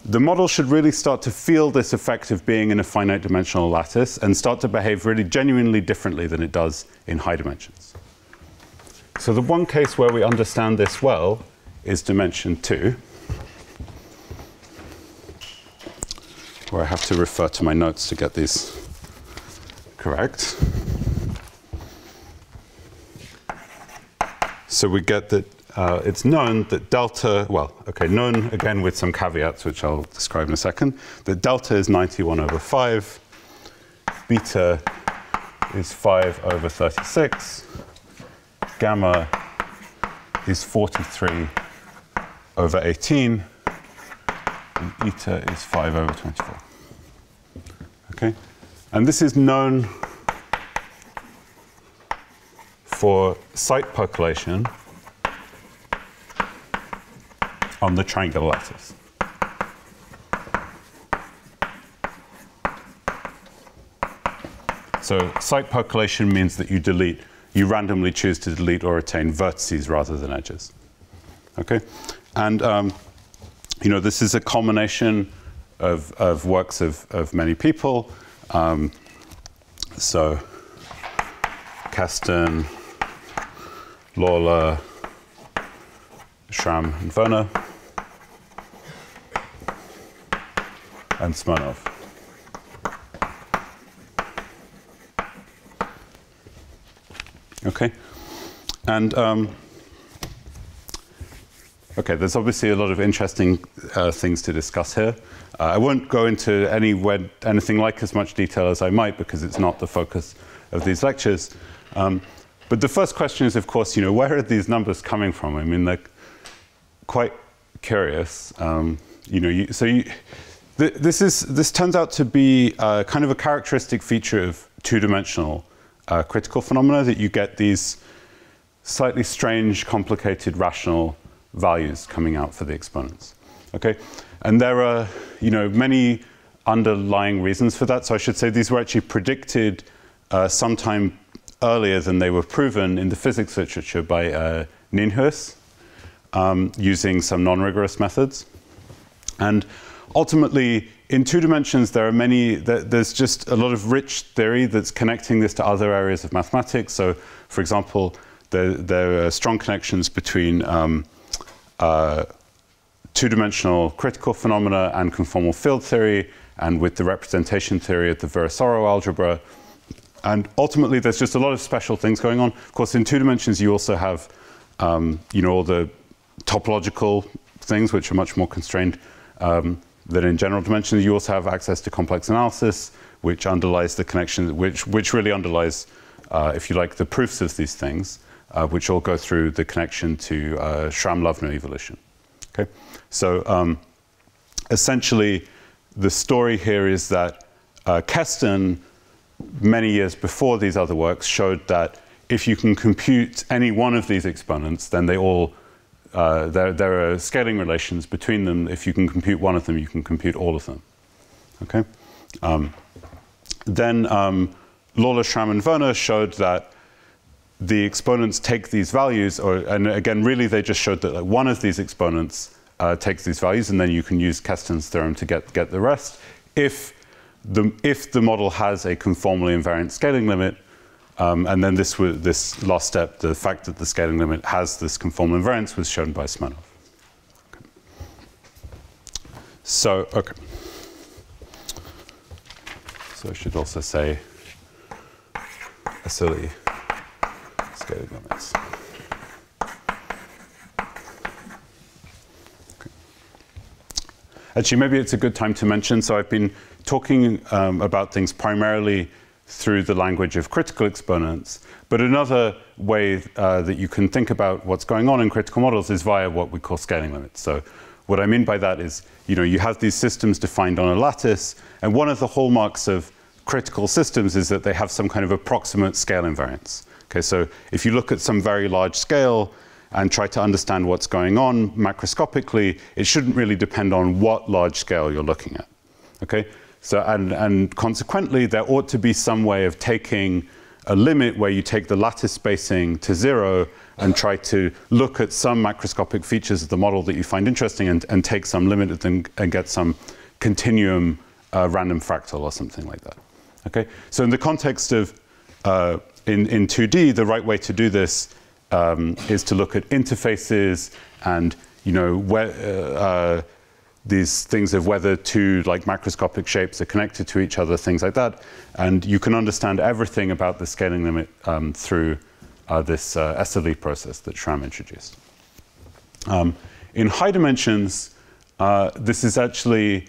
[SPEAKER 1] the model should really start to feel this effect of being in a finite dimensional lattice and start to behave really genuinely differently than it does in high dimensions. So the one case where we understand this well is dimension 2, where I have to refer to my notes to get these correct. So we get that it's known that delta, known again with some caveats, which I'll describe in a second, that delta is 91/5, beta is 5/36, gamma is 43/18, and eta is 5/24. Okay? And this is known for site percolation on the triangular lattice. So site percolation means that you randomly choose to delete or retain vertices rather than edges. Okay, and you know, this is a culmination of works of many people. So Kasten, Lawler, Schramm, and Werner, and Smirnov. Okay, and okay, there's obviously a lot of interesting things to discuss here. I won't go into anything like as much detail as I might because it's not the focus of these lectures. But the first question is, of course, you know, where are these numbers coming from? I mean, they're quite curious. You know, this turns out to be kind of a characteristic feature of two-dimensional critical phenomena, that you get these slightly strange, complicated, rational values coming out for the exponents. Okay, and there are, you know, many underlying reasons for that. So I should say these were actually predicted sometime earlier than they were proven in the physics literature by Nienhuis, using some non-rigorous methods. And ultimately, in two dimensions, there's just a lot of rich theory that's connecting this to other areas of mathematics. So, for example, there are strong connections between two-dimensional critical phenomena and conformal field theory, and with the representation theory of the Virasoro algebra. And ultimately, there's just a lot of special things going on. Of course, in 2 dimensions, you also have all the topological things, which are much more constrained than in general dimensions. You also have access to complex analysis, which underlies the connection, which really underlies, if you like, the proofs of these things, which all go through the connection to Schramm-Loeffner evolution. Okay, so essentially, the story here is that Keston, many years before these other works, showed that if you can compute any one of these exponents, then they all there are scaling relations between them. If you can compute one of them, you can compute all of them. Okay. Then Lawler, Schramm, and Werner showed that the exponents take these values, and again, really, they just showed that like, one of these exponents takes these values, and then you can use Keston's theorem to get the rest. If the model has a conformally invariant scaling limit, and then this last step, the fact that the scaling limit has this conformal invariance, was shown by Smirnov. Okay. So, okay. So I should also say silly scaling limits. Okay. Actually, maybe it's a good time to mention, so I've been talking about things primarily through the language of critical exponents, but another way that you can think about what's going on in critical models is via what we call scaling limits. So what I mean by that is, you have these systems defined on a lattice, and one of the hallmarks of critical systems is that they have some kind of approximate scale invariance. Okay, so if you look at some very large scale and try to understand what's going on macroscopically, it shouldn't really depend on what large scale you're looking at. Okay? So, and consequently, there ought to be some way of taking a limit where you take the lattice spacing to 0 and try to look at some macroscopic features of the model that you find interesting and take some limit of them and get some continuum random fractal or something like that. Okay? So in the context of, in 2D, the right way to do this is to look at interfaces and, where, these things of whether two like macroscopic shapes are connected to each other, things like that. And you can understand everything about the scaling limit through this SLE process that Schramm introduced. In high dimensions, this is actually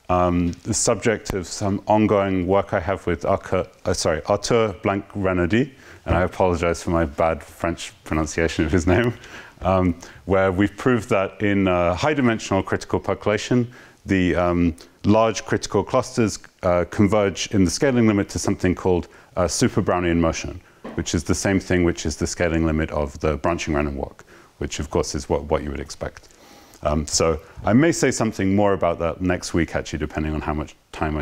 [SPEAKER 1] the subject of some ongoing work I have with Arthur Blanc-Renaudy, and I apologize for my bad French pronunciation of his name. Where we've proved that in high-dimensional critical percolation, the large critical clusters converge in the scaling limit to something called super Brownian motion, which is the same thing which is the scaling limit of the branching random walk, which of course is what you would expect. So I may say something more about that next week, actually, depending on how much time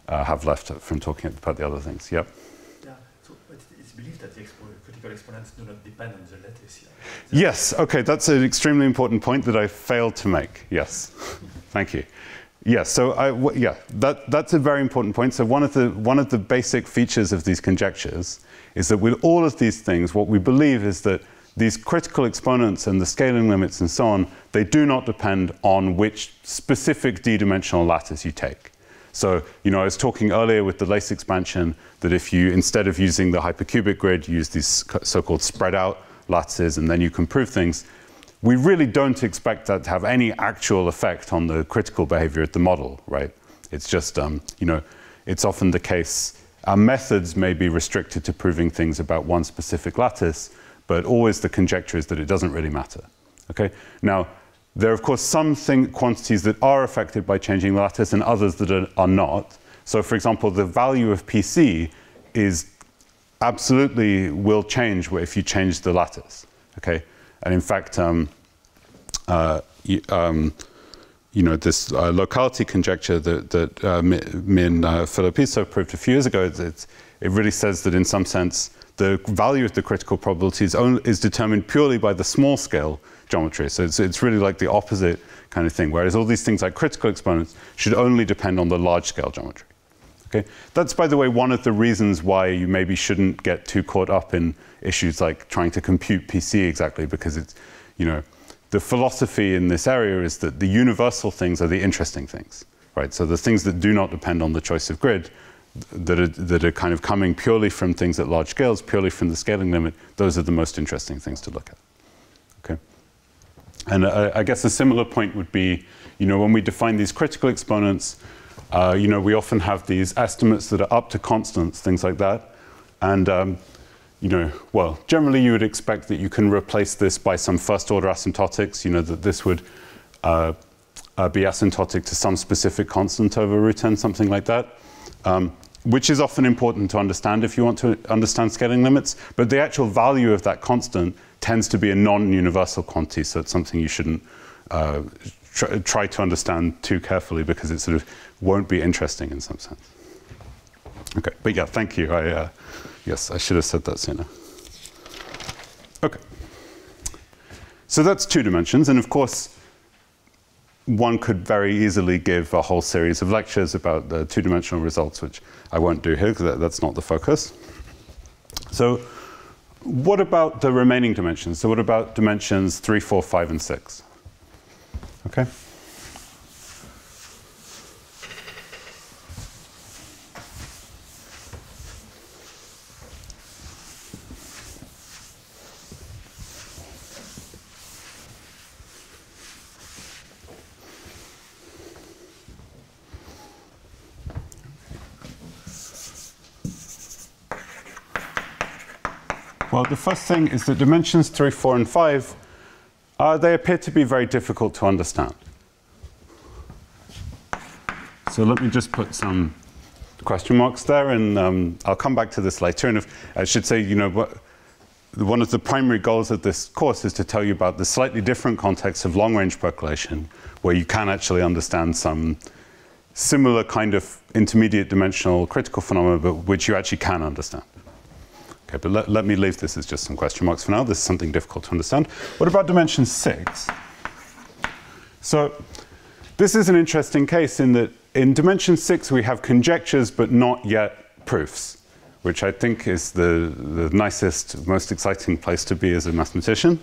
[SPEAKER 1] I have left from talking about the other things. Yep.
[SPEAKER 2] It's believed that the critical exponents do not depend on the lattice.
[SPEAKER 1] Yes, okay, that's an extremely important point that I failed to make. Yes, thank you. Yes, so that's a very important point. So one of the basic features of these conjectures is that with all of these things, what we believe is that these critical exponents and the scaling limits and so on, they do not depend on which specific d-dimensional lattice you take. So, I was talking earlier with the lace expansion that if you, instead of using the hypercubic grid, use these so-called spread out lattices and then you can prove things, we really don't expect that to have any actual effect on the critical behavior of the model, right? It's just, it's often the case, our methods may be restricted to proving things about one specific lattice, but always the conjecture is that it doesn't really matter, okay? Now, there are, of course, some quantities that are affected by changing the lattice and others that are not. So, for example, the value of PC is absolutely will change if you change the lattice, okay? And in fact, this locality conjecture that me and Filippiso proved a few years ago, it really says that in some sense, the value of the critical probability is determined purely by the small scale geometry. So it's really like the opposite kind of thing, whereas all these things like critical exponents should only depend on the large scale geometry. Okay? That's, by the way, one of the reasons why you maybe shouldn't get too caught up in issues like trying to compute PC exactly, because it's, the philosophy in this area is that the universal things are the interesting things, right? So the things that do not depend on the choice of grid, that are kind of coming purely from things at large scales, purely from the scaling limit, those are the most interesting things to look at. Okay. And I guess a similar point would be, when we define these critical exponents, we often have these estimates that are up to constants, things like that. And, well, generally you would expect that you can replace this by some first-order asymptotics, that this would be asymptotic to some specific constant over root n, something like that, which is often important to understand if you want to understand scaling limits. But the actual value of that constant tends to be a non-universal quantity, so it's something you shouldn't try to understand too carefully because it sort of won't be interesting in some sense. Okay, but yeah, thank you. Yes, I should have said that sooner. Okay. So that's 2 dimensions, and of course, one could very easily give a whole series of lectures about the 2-dimensional results, which I won't do here because that's not the focus. So what about the remaining dimensions? So what about dimensions 3, 4, 5, and 6? Okay. Well, the first thing is that dimensions 3, 4, and 5, they appear to be very difficult to understand. So let me just put some question marks there, and I'll come back to this later. And I should say, one of the primary goals of this course is to tell you about the slightly different context of long-range percolation, where you can actually understand some similar kind of intermediate dimensional critical phenomena, but which you actually can understand. Okay, but let me leave this as just some question marks for now. This is something difficult to understand. What about dimension 6? So this is an interesting case in that in dimension 6 we have conjectures but not yet proofs, which I think is the nicest, most exciting place to be as a mathematician,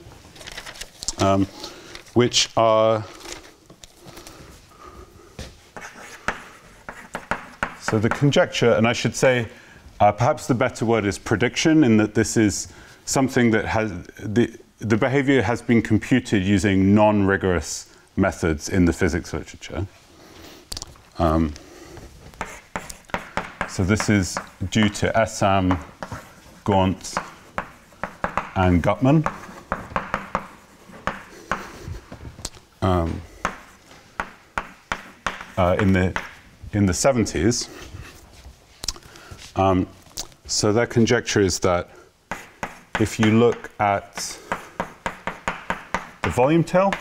[SPEAKER 1] which are... So the conjecture, and I should say, perhaps the better word is prediction, in that this is something that has the behavior has been computed using non-rigorous methods in the physics literature. So this is due to Essam, Gaunt, and Gutman. In the 70s. So their conjecture is that if you look at the volume tail,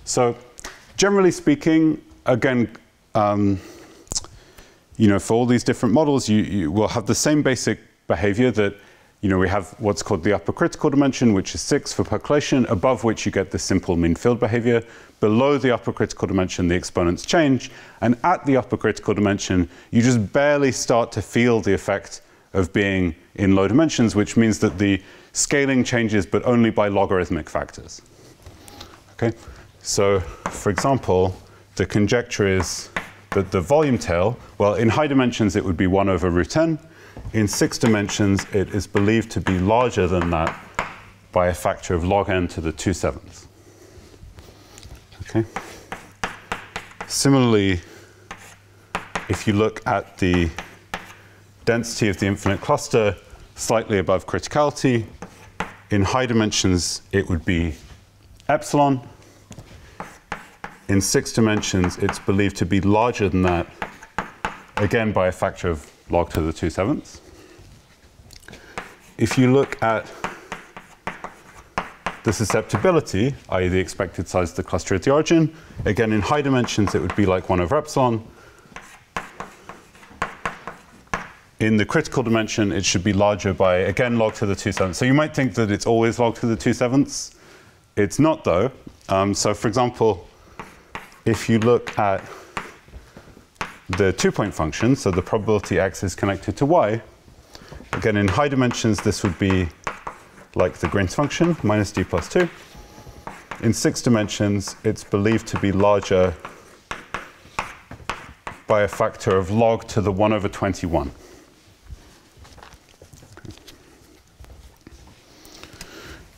[SPEAKER 1] so generally speaking, again, for all these different models, you will have the same basic behavior that, we have what's called the upper critical dimension, which is 6 for percolation, above which you get the simple mean field behavior. Below the upper critical dimension, the exponents change. And at the upper critical dimension, you just barely start to feel the effect of being in low dimensions, which means that the scaling changes, but only by logarithmic factors. Okay? So, for example, the conjecture is that the volume tail, well, in high dimensions, it would be 1 over root n. In 6 dimensions, it is believed to be larger than that by a factor of log n to the 2/7. Okay. Similarly, if you look at the density of the infinite cluster slightly above criticality, in high dimensions, it would be epsilon. In 6 dimensions, it's believed to be larger than that, again by a factor of log to the 2/7. If you look at the susceptibility, i.e. the expected size of the cluster at the origin, again in high dimensions it would be like 1 over epsilon. In the critical dimension it should be larger by, again, log to the 2/7. So you might think that it's always log to the 2/7. It's not, though. So for example, if you look at the 2-point function, so the probability x is connected to y, again in high dimensions this would be like the Green's function, minus d plus 2. in 6 dimensions, it's believed to be larger by a factor of log to the 1/21.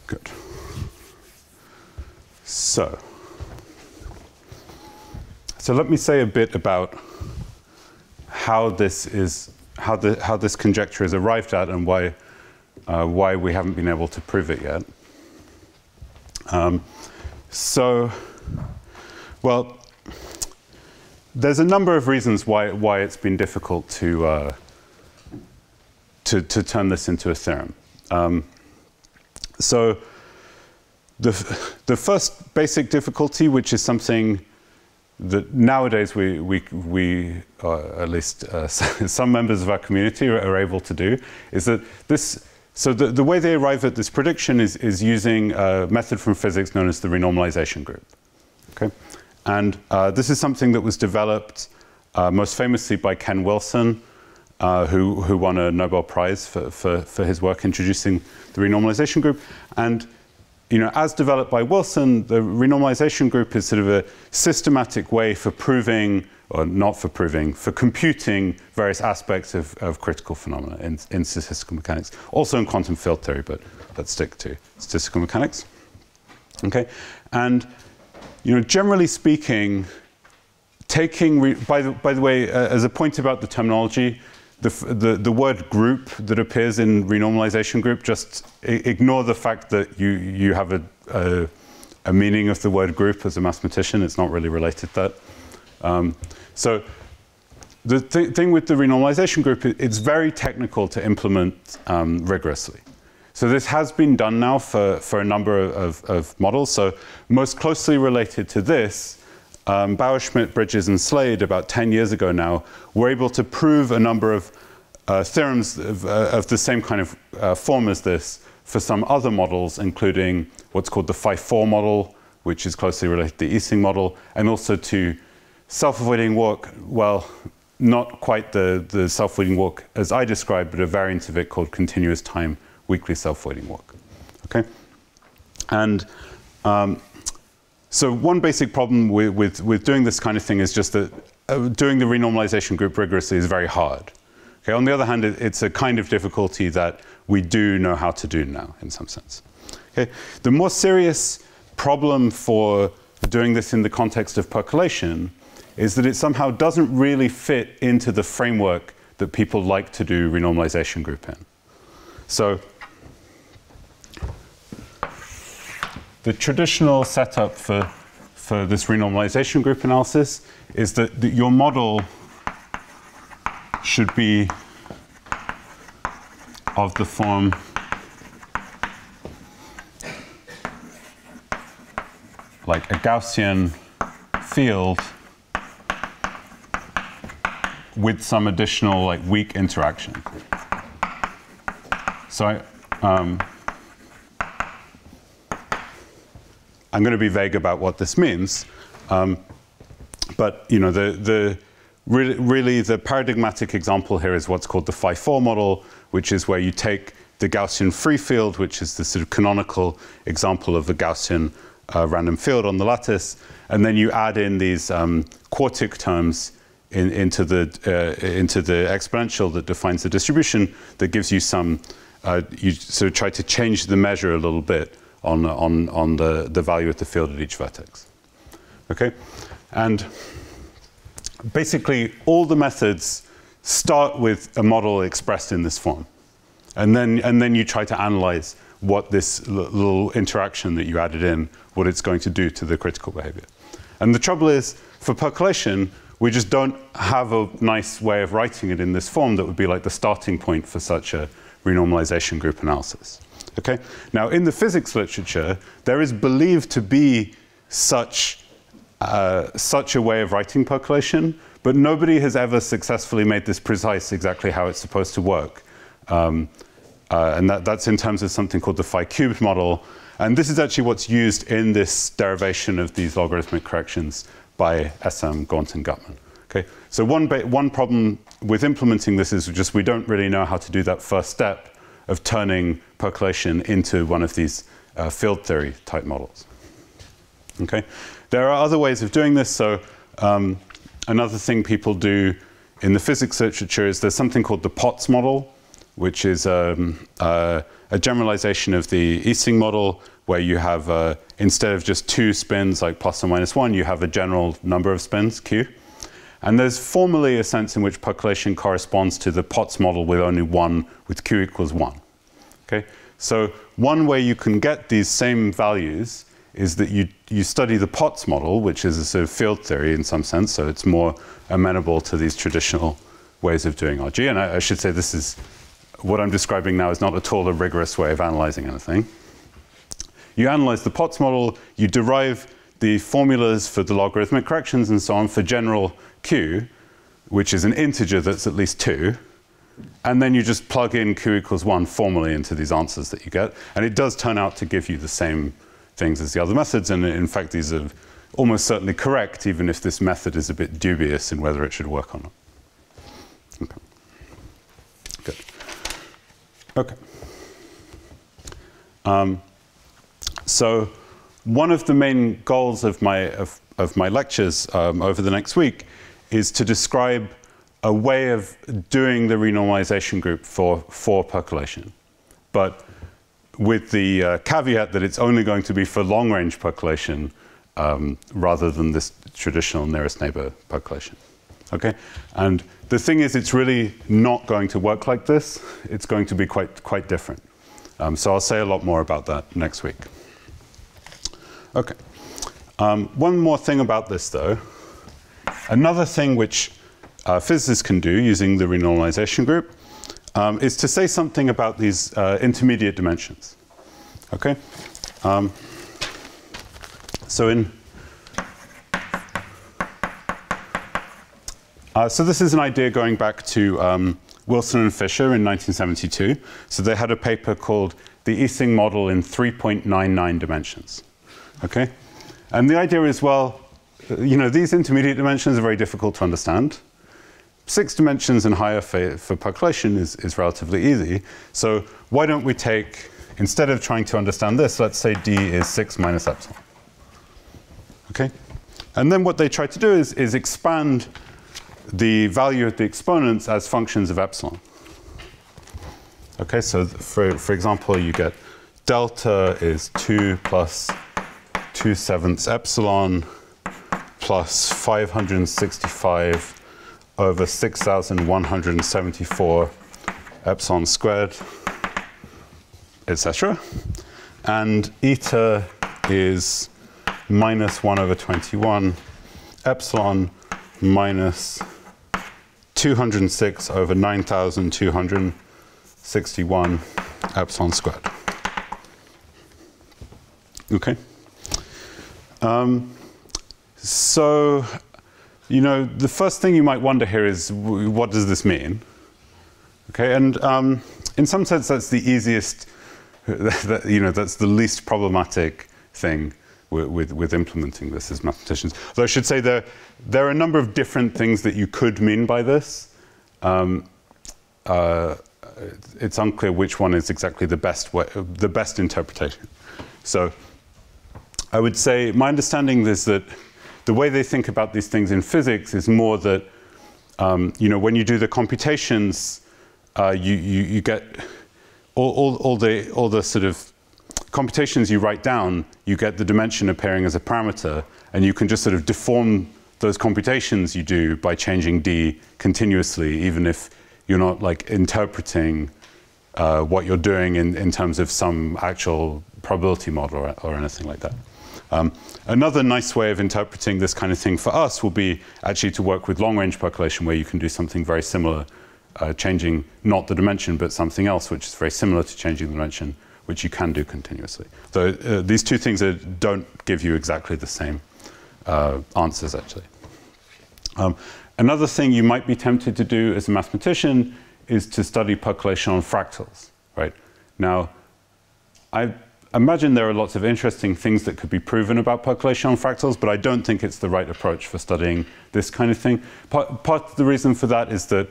[SPEAKER 1] Good. So let me say a bit about how this conjecture is arrived at and why we haven't been able to prove it yet. Well, there's a number of reasons why it's been difficult to turn this into a theorem. So the first basic difficulty, which is something that nowadays we at least some members of our community are able to do, is that this. So the way they arrive at this prediction is using a method from physics known as the renormalization group. Okay, and this is something that was developed most famously by Ken Wilson, who won a Nobel Prize for his work introducing the renormalization group. And as developed by Wilson, the renormalization group is sort of a systematic way for proving, or not for proving, for computing various aspects of critical phenomena in statistical mechanics. Also in quantum field theory, but let's stick to statistical mechanics. Okay, and generally speaking, by the way, as a point about the terminology, the word group that appears in renormalization group, just ignore the fact that you have a meaning of the word group as a mathematician. It's not really related to that. So the thing with the renormalization group, it's very technical to implement rigorously. So this has been done now for a number of models. So most closely related to this, Bauer-Schmidt, Bridges, and Slade, about 10 years ago now, were able to prove a number of theorems of the same kind of form as this for some other models, including what's called the phi-4 model, which is closely related to the Ising model, and also to self-avoiding walk. Well, not quite the self-avoiding walk as I described, but a variant of it called continuous time weakly self-avoiding walk. Okay, and so one basic problem with doing this kind of thing is just that doing the renormalization group rigorously is very hard. Okay, on the other hand, it's a kind of difficulty that we do know how to do now, in some sense. Okay, the more serious problem for doing this in the context of percolation is that it somehow doesn't really fit into the framework that people like to do renormalization group in. So the traditional setup for this renormalization group analysis is that your model should be of the form like a Gaussian field with some additional like weak interaction. So I'm going to be vague about what this means, but really the paradigmatic example here is what's called the phi-4 model, which is where you take the Gaussian free field, which is the sort of canonical example of the Gaussian random field on the lattice, and then you add in these quartic terms into the exponential that defines the distribution that gives you some. You sort of try to change the measure a little bit on the value of the field at each vertex. Okay, and basically all the methods start with a model expressed in this form, and then you try to analyze what this little interaction that you added in, what it's going to do to the critical behavior. And the trouble is, for percolation, we just don't have a nice way of writing it in this form that would be like the starting point for such a renormalization group analysis. Okay? Now, in the physics literature, there is believed to be such a way of writing percolation, but nobody has ever successfully made this precise exactly how it's supposed to work. And that's in terms of something called the phi-cubed model. And this is actually what's used in this derivation of these logarithmic corrections by SM, Gaunt, and Gutman. Okay? So one problem with implementing this is just we don't really know how to do that first step of turning percolation into one of these field theory type models. Okay? There are other ways of doing this. So another thing people do in the physics literature is there's something called the Potts model, which is a generalization of the Ising model, where you have, instead of just 2 spins, like plus or minus 1, you have a general number of spins, q. And there's formally a sense in which percolation corresponds to the Potts model with only 1, with q equals 1. Okay? So one way you can get these same values is that you study the Potts model, which is a sort of field theory in some sense, so it's more amenable to these traditional ways of doing RG. And I should say this is, what I'm describing now is not at all a rigorous way of analyzing anything. You analyze the Potts model, you derive the formulas for the logarithmic corrections and so on for general q, which is an integer that's at least 2, and then you just plug in q equals 1 formally into these answers that you get, and it does turn out to give you the same things as the other methods, and in fact these are almost certainly correct, even if this method is a bit dubious in whether it should work or not. Okay. Good. Okay. So one of the main goals of my lectures over the next week is to describe a way of doing the renormalization group for percolation, but with the caveat that it's only going to be for long-range percolation rather than this traditional nearest neighbor percolation. Okay? And the thing is, it's really not going to work like this. It's going to be quite different. So I'll say a lot more about that next week. Okay. One more thing about this, though. Another thing which physicists can do using the renormalization group is to say something about these intermediate dimensions. Okay? So this is an idea going back to Wilson and Fisher in 1972. So they had a paper called the Ising model in 3.99 dimensions. Okay? And the idea is, well, you know, these intermediate dimensions are very difficult to understand. 6 dimensions and higher for percolation is relatively easy. So why don't we take, instead of trying to understand this, let's say d is 6 minus epsilon. Okay? And then what they try to do is expand the value of the exponents as functions of epsilon. Okay, so for example, you get delta is 2 plus 2/7 epsilon plus 565 over 6,174 epsilon squared, etc. And eta is minus 1 over 21 epsilon minus 206 over 9,261 epsilon squared. Okay. So, you know, the first thing you might wonder here is, what does this mean? Okay, and in some sense, that's the easiest, you know, that's the least problematic thing with implementing this as mathematicians. Though I should say there are a number of different things that you could mean by this. It's unclear which one is exactly the best way, the best interpretation. So I would say my understanding is that the way they think about these things in physics is more that you know, when you do the computations, you get all the sort of computations you write down, you get the dimension appearing as a parameter, and you can just sort of deform those computations you do by changing d continuously, even if you're not like interpreting what you're doing in terms of some actual probability model or anything like that. Another nice way of interpreting this kind of thing for us will be actually to work with long-range percolation, where you can do something very similar, changing not the dimension but something else, which is very similar to changing the dimension, which you can do continuously. So these two things don't give you exactly the same answers, actually. Another thing you might be tempted to do as a mathematician is to study percolation on fractals, right? Now, I imagine there are lots of interesting things that could be proven about percolation on fractals, but I don't think it's the right approach for studying this kind of thing. Part of the reason for that is that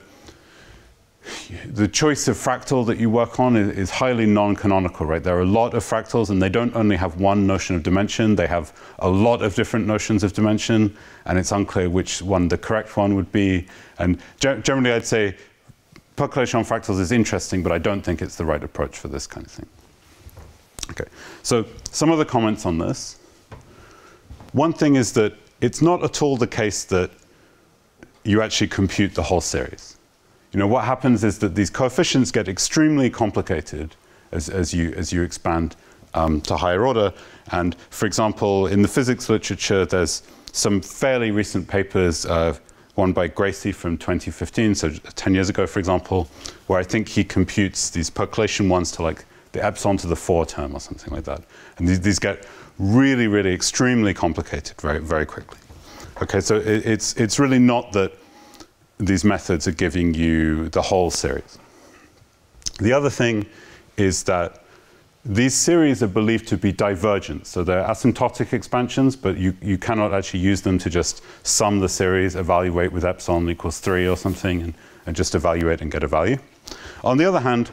[SPEAKER 1] the choice of fractal that you work on is highly non-canonical, right? There are a lot of fractals, and they don't only have one notion of dimension, they have a lot of different notions of dimension, and it's unclear which one the correct one would be. And generally, I'd say percolation on fractals is interesting, but I don't think it's the right approach for this kind of thing. Okay, so some other comments on this. One thing is that it's not at all the case that you actually compute the whole series. You know, what happens is that these coefficients get extremely complicated as you expand to higher order. And for example, in the physics literature, there's some fairly recent papers, one by Gracie from 2015, so 10 years ago, for example, where I think he computes these percolation ones to like the epsilon to the 4 term or something like that. And these get really, really extremely complicated very, very quickly. Okay, so it's really not that these methods are giving you the whole series. The other thing is that these series are believed to be divergent. So they're asymptotic expansions, but you cannot actually use them to just sum the series, evaluate with epsilon equals 3 or something, and just evaluate and get a value. On the other hand,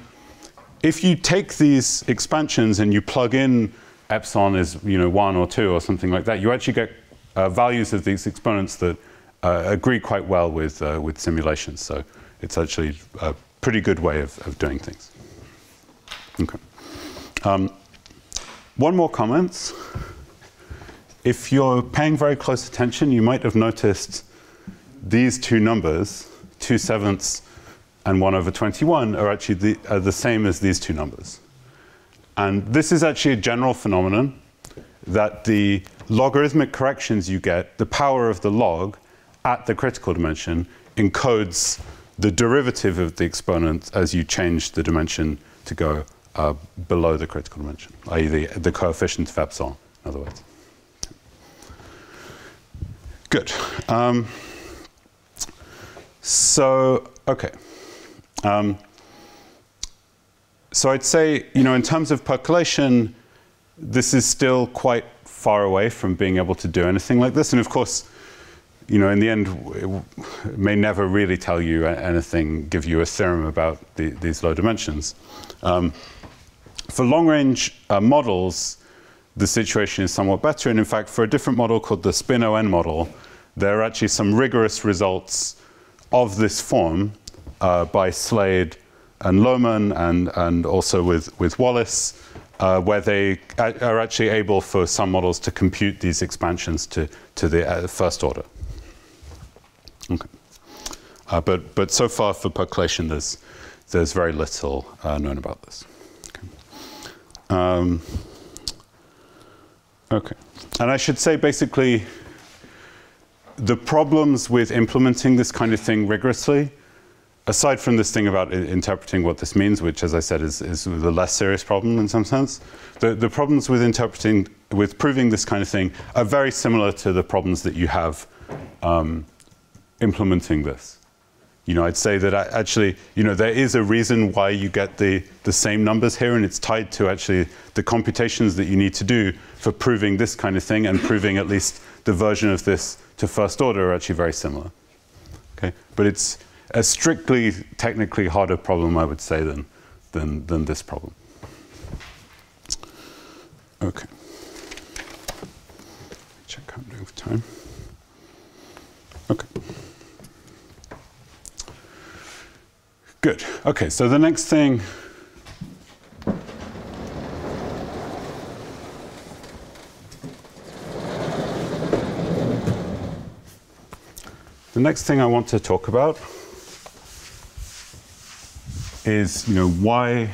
[SPEAKER 1] if you take these expansions and you plug in epsilon as 1 or 2 or something like that, you actually get values of these exponents that agree quite well with simulations. So it's actually a pretty good way of doing things. Okay. One more comment. If you're paying very close attention, you might have noticed these two numbers, 2/7 and 1/21, are actually the same as these two numbers. And this is actually a general phenomenon that the logarithmic corrections you get, the power of the log at the critical dimension, encodes the derivative of the exponent as you change the dimension to go below the critical dimension, i.e. the coefficient of epsilon, in other words. Good. Okay. So I'd say, in terms of percolation, this is still quite far away from being able to do anything like this. And of course, in the end, it may never really tell you anything, give you a theorem about these low dimensions. For long-range models, the situation is somewhat better. And in fact, for a different model called the spin-ON model, there are actually some rigorous results of this form by Slade and Lohmann and also with Wallace, where they are actually able for some models to compute these expansions to the first order. Okay. But so far for percolation, there's very little known about this. Okay. Okay. And I should say, basically, the problems with implementing this kind of thing rigorously, aside from this thing about interpreting what this means, which, as I said, is the less serious problem in some sense, the problems with proving this kind of thing are very similar to the problems that you have implementing this. I'd say that actually, there is a reason why you get the same numbers here, and it's tied to actually the computations that you need to do for proving this kind of thing, and proving at least the version of this to first order are actually very similar. Okay, but it's a strictly technically harder problem, I would say, than this problem. Okay. Check how I'm doing with time. Okay. Good. Okay, so the next thing I want to talk about is, why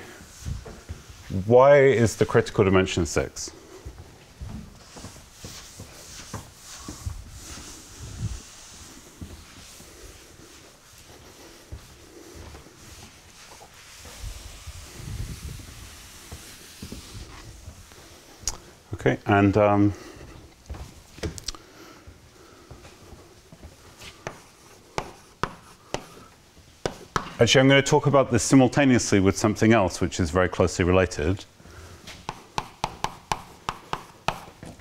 [SPEAKER 1] is the critical dimension 6? Okay, and actually, I'm going to talk about this simultaneously with something else, which is very closely related,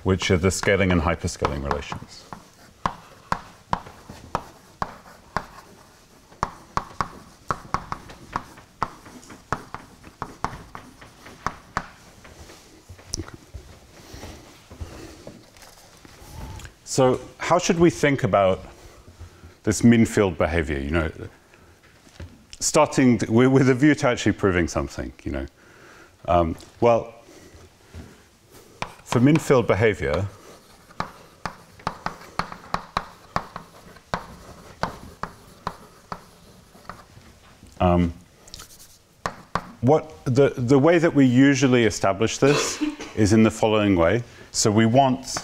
[SPEAKER 1] which are the scaling and hyperscaling relations. So how should we think about this mean field behavior? You know, starting with a view to actually proving something. You know, well, for mean field behavior, the way that we usually establish this is in the following way. So we want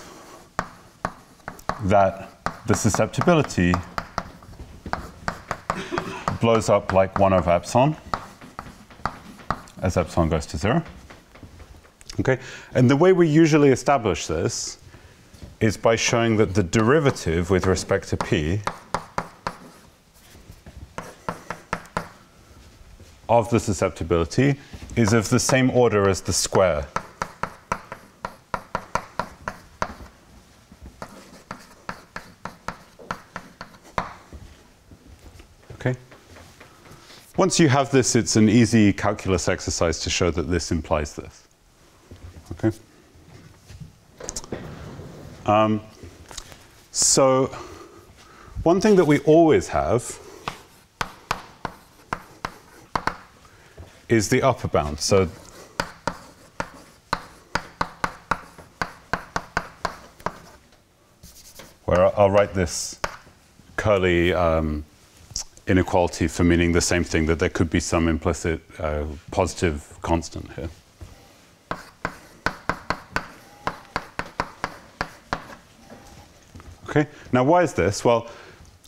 [SPEAKER 1] that the susceptibility blows up like 1 over epsilon as epsilon goes to 0. Okay, and the way we usually establish this is by showing that the derivative with respect to p of the susceptibility is of the same order as the square okay. Once you have this, it's an easy calculus exercise to show that this implies this. Okay. So one thing that we always have is the upper bound. So where I'll write this curly inequality for meaning the same thing, that there could be some implicit positive constant here. Okay, now why is this? Well,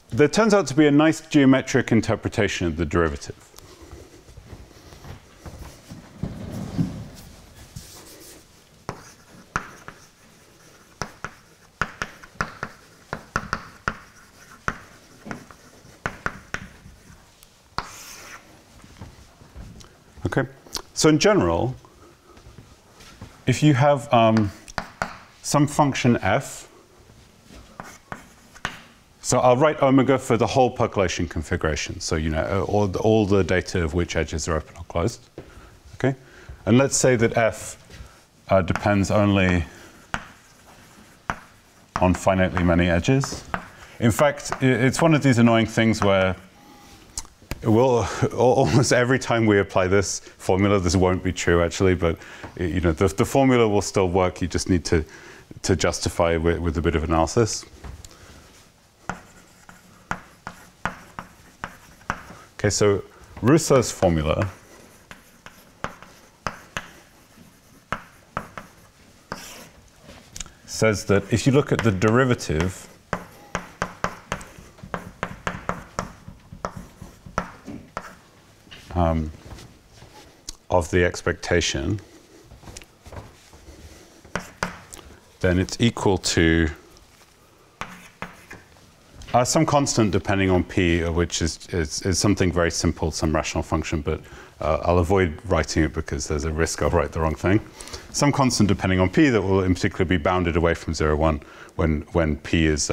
[SPEAKER 1] there turns out to be a nice geometric interpretation of the derivative. Okay, so in general, if you have some function f, so I'll write omega for the whole percolation configuration, so you know all the data of which edges are open or closed. Okay, and let's say that f depends only on finitely many edges. In fact, it's one of these annoying things where almost every time we apply this formula, this won't be true actually, but you know the formula will still work. You just need to justify it with a bit of analysis. Okay, so Rousseau's formula says that if you look at the derivative of the expectation, then it's equal to some constant depending on p, which is something very simple, some rational function, but I'll avoid writing it because there's a risk I'll write the wrong thing. Some constant depending on p that will in particular be bounded away from 0, 1 when p is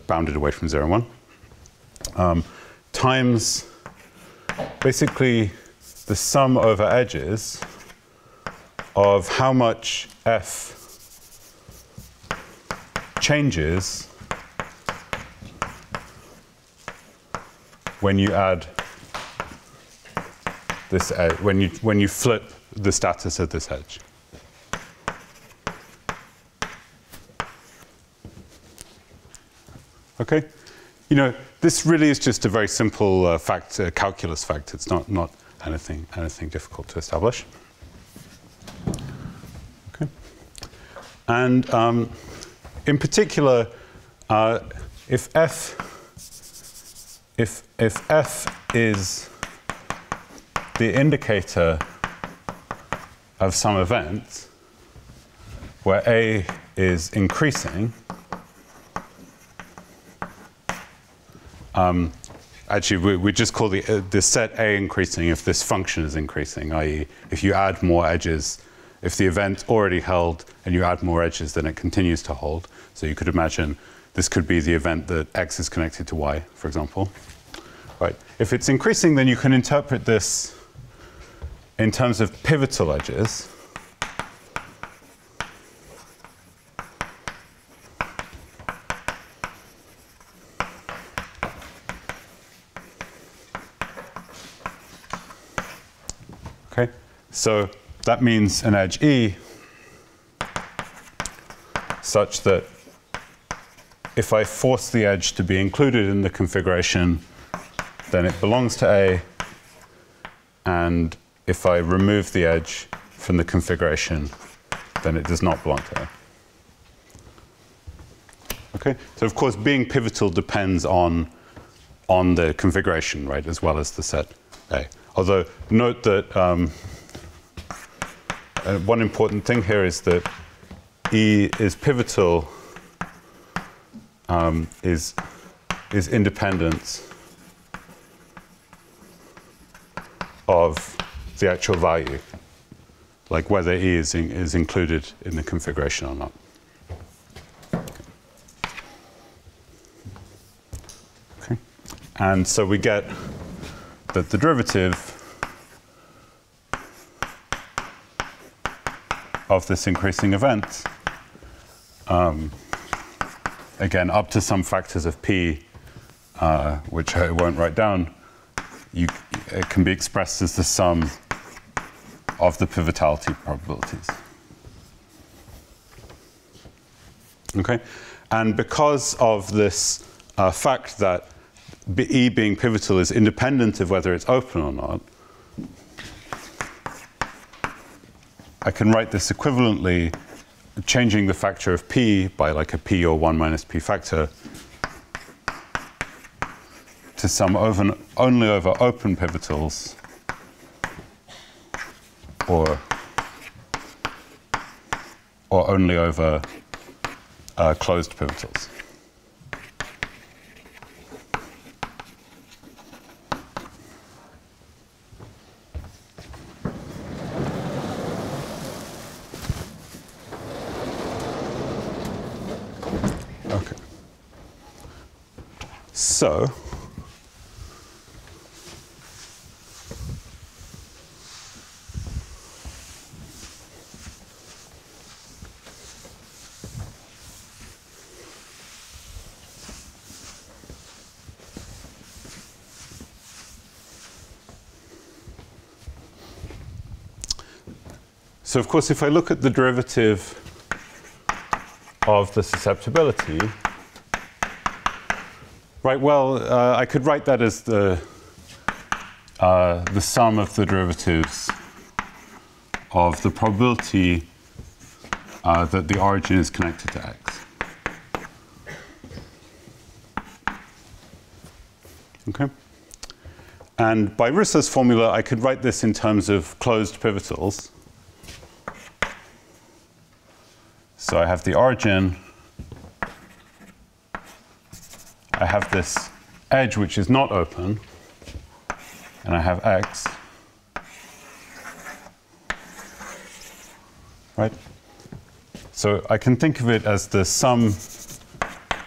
[SPEAKER 1] bounded away from 0, 1, times basically the sum over edges of how much f changes when you add this edge, when you flip the status of this edge. Okay, you know this really is just a very simple calculus fact. It's not anything difficult to establish. Okay, and in particular, if f is the indicator of some event where A is increasing, actually we just call the set A increasing if this function is increasing, i.e. if you add more edges, if the event already held and you add more edges, then it continues to hold. So you could imagine this could be the event that X is connected to Y, for example. Right. If it's increasing, then you can interpret this in terms of pivotal edges. Okay, so that means an edge E such that if I force the edge to be included in the configuration, then it belongs to A, and if I remove the edge from the configuration, then it does not belong to A. Okay, so of course being pivotal depends on the configuration, right, as well as the set A. Although note that one important thing here is that E is pivotal is independent of the actual value, like whether E is included in the configuration or not. Okay. And so we get that the derivative of this increasing event, again, up to some factors of P, which I won't write down, it can be expressed as the sum of the pivotality probabilities. Okay? And because of this fact that E being pivotal is independent of whether it's open or not, I can write this equivalently, changing the factor of P by like a P or 1 minus P factor to sum only over open pivotals or only over closed pivotals. Okay. So of course, if I look at the derivative of the susceptibility, right, well, I could write that as the sum of the derivatives of the probability that the origin is connected to X. Okay? And by Russo's formula, I could write this in terms of closed pivotals. So I have the origin, I have this edge which is not open, and I have X, right? So I can think of it as the sum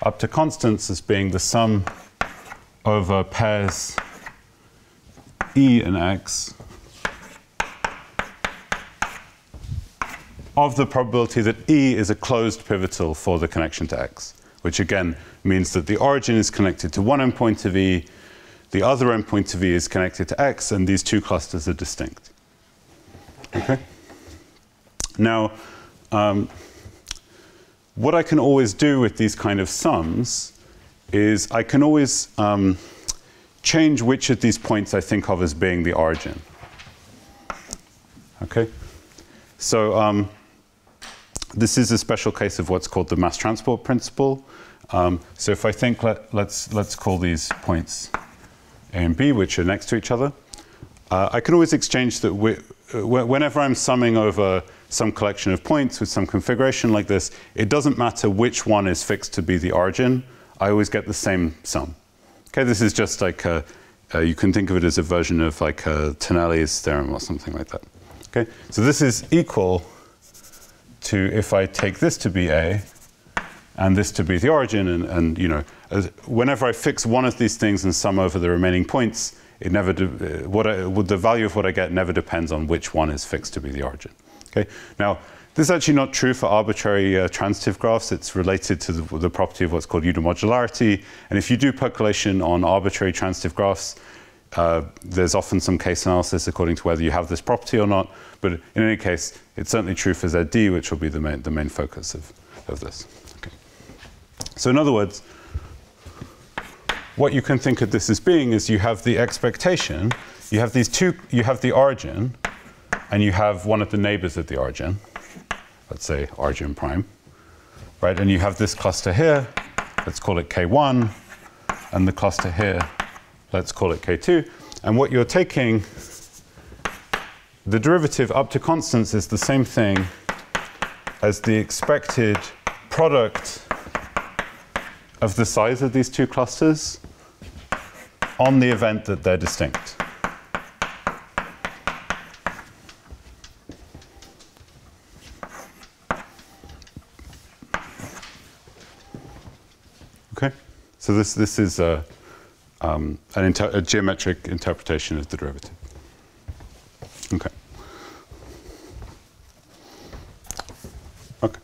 [SPEAKER 1] up to constants as being the sum over pairs E and X of the probability that E is a closed pivotal for the connection to X, which again means that the origin is connected to one endpoint of E, the other endpoint of E is connected to X, and these two clusters are distinct. Okay? Now, what I can always do with these kind of sums is I can always change which of these points I think of as being the origin. Okay? So this is a special case of what's called the mass transport principle. So if I think, let's call these points A and B, which are next to each other. I can always exchange that whenever I'm summing over some collection of points with some configuration like this, it doesn't matter which one is fixed to be the origin. I always get the same sum. Okay, this is just like you can think of it as a version of like Tonelli's theorem or something like that. Okay, so this is equal to if I take this to be A and this to be the origin, and you know, whenever I fix one of these things and sum over the remaining points, it never the value of what I get never depends on which one is fixed to be the origin. Okay, now this is actually not true for arbitrary transitive graphs. It's related to the property of what's called unimodularity, and if you do percolation on arbitrary transitive graphs, there's often some case analysis according to whether you have this property or not. But in any case, it's certainly true for ZD, which will be the main focus of this. Okay. So in other words, what you can think of this as being is you have the expectation, you have these two, you have the origin, and you have one of the neighbors of the origin, let's say origin prime, right? And you have this cluster here, let's call it K1, and the cluster here, let's call it K2. And what you're taking, the derivative up to constants is the same thing as the expected product of the size of these two clusters on the event that they're distinct. Okay, so this is a geometric interpretation of the derivative. Okay. Okay.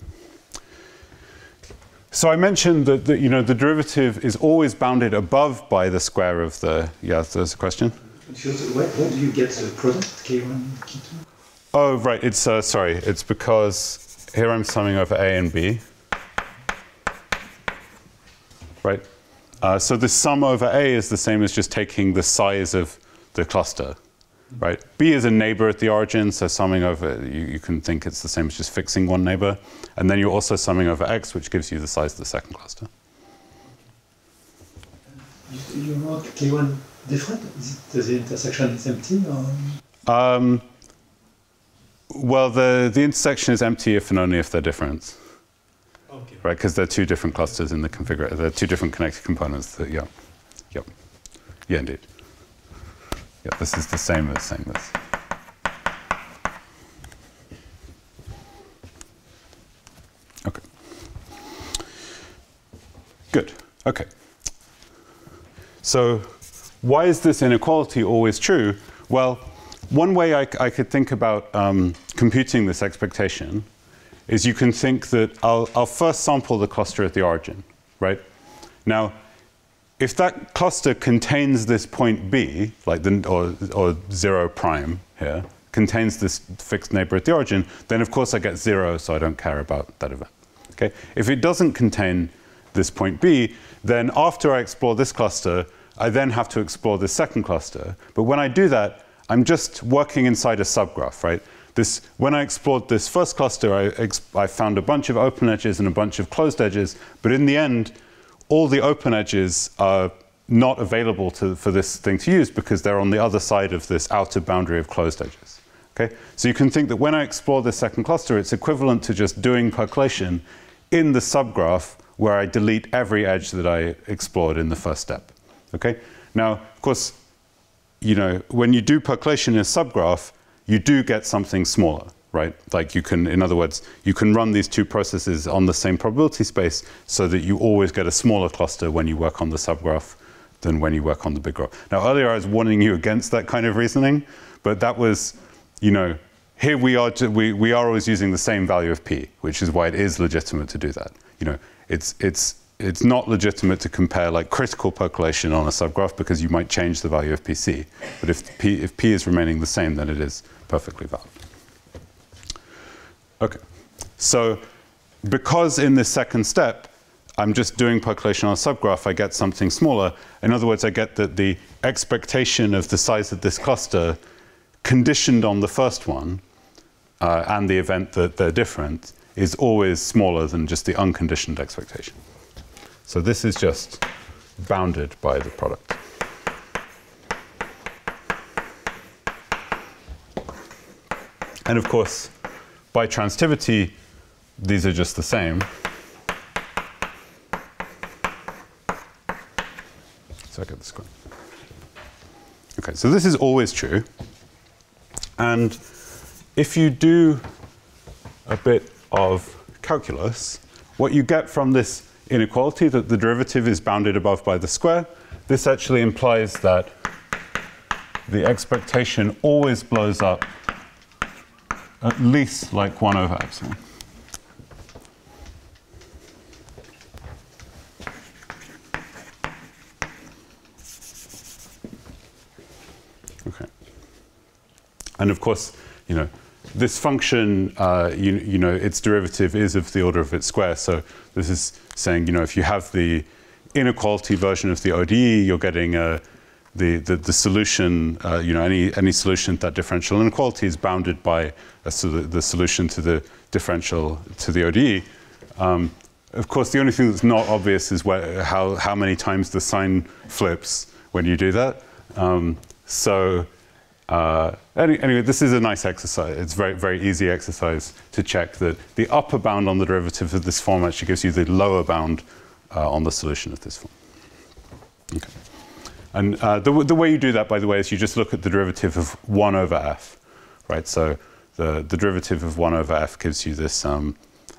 [SPEAKER 1] So I mentioned that the derivative is always bounded above by the square of the. Yeah, there's a question.
[SPEAKER 3] Where do you get the product K1, K2?
[SPEAKER 1] Oh, right. It's sorry. It's because here I'm summing over A and B. Right. So the sum over A is the same as just taking the size of the cluster. Right. B is a neighbor at the origin, so summing over, you can think it's the same as just fixing one neighbor. And then you're also summing over X, which gives you the size of the second cluster.
[SPEAKER 3] You mark K1 different? Is the intersection is empty? Or?
[SPEAKER 1] Well, the intersection is empty if and only if they're different.
[SPEAKER 2] Okay.
[SPEAKER 1] Right, because they're two different clusters in the configurator. They're two different connected components. That, yeah. Yep. Yeah, indeed. Yeah, this is the same as saying this. Okay. Good. Okay. So why is this inequality always true? Well, one way I could think about computing this expectation is you can think that I'll first sample the cluster at the origin, right? Now, if that cluster contains this point B, like or 0 prime here, contains this fixed neighbor at the origin, then of course I get 0, so I don't care about that event. Okay? If it doesn't contain this point B, then after I explore this cluster, I then have to explore this second cluster. But when I do that, I'm just working inside a subgraph, right? When I explored this first cluster, I found a bunch of open edges and a bunch of closed edges, but in the end, all the open edges are not available for this thing to use because they're on the other side of this outer boundary of closed edges. Okay? So you can think that when I explore this second cluster, it's equivalent to just doing percolation in the subgraph where I delete every edge that I explored in the first step. Okay? Now, of course, when you do percolation in a subgraph, you do get something smaller, right? Like you can, in other words, you can run these two processes on the same probability space so that you always get a smaller cluster when you work on the subgraph than when you work on the big graph. Now, earlier I was warning you against that kind of reasoning, but that was, here we are always using the same value of P, which is why it is legitimate to do that. It's not legitimate to compare like critical percolation on a subgraph because you might change the value of PC. But if P is remaining the same, then it is perfectly valid. Okay, so because in this second step, I'm just doing percolation on a subgraph, I get something smaller. In other words, I get that the expectation of the size of this cluster conditioned on the first one and the event that they're different is always smaller than just the unconditioned expectation. So this is just bounded by the product. And of course, by transitivity, these are just the same. So I get this correct. Okay, so this is always true. And if you do a bit of calculus, what you get from this inequality, that the derivative is bounded above by the square, this actually implies that the expectation always blows up at least like 1 over epsilon. And of course, this function, its derivative is of the order of its square. So this is saying, if you have the inequality version of the ODE, you're getting the solution, any solution to that differential inequality is bounded by the solution to the differential to the ODE. Of course, the only thing that's not obvious is how many times the sign flips when you do that. Anyway, this is a nice exercise. It's very, very easy exercise to check that the upper bound on the derivative of this form actually gives you the lower bound on the solution of this form. Okay. And the way you do that, by the way, is you just look at the derivative of 1 over f, right? So the derivative of 1 over f gives you this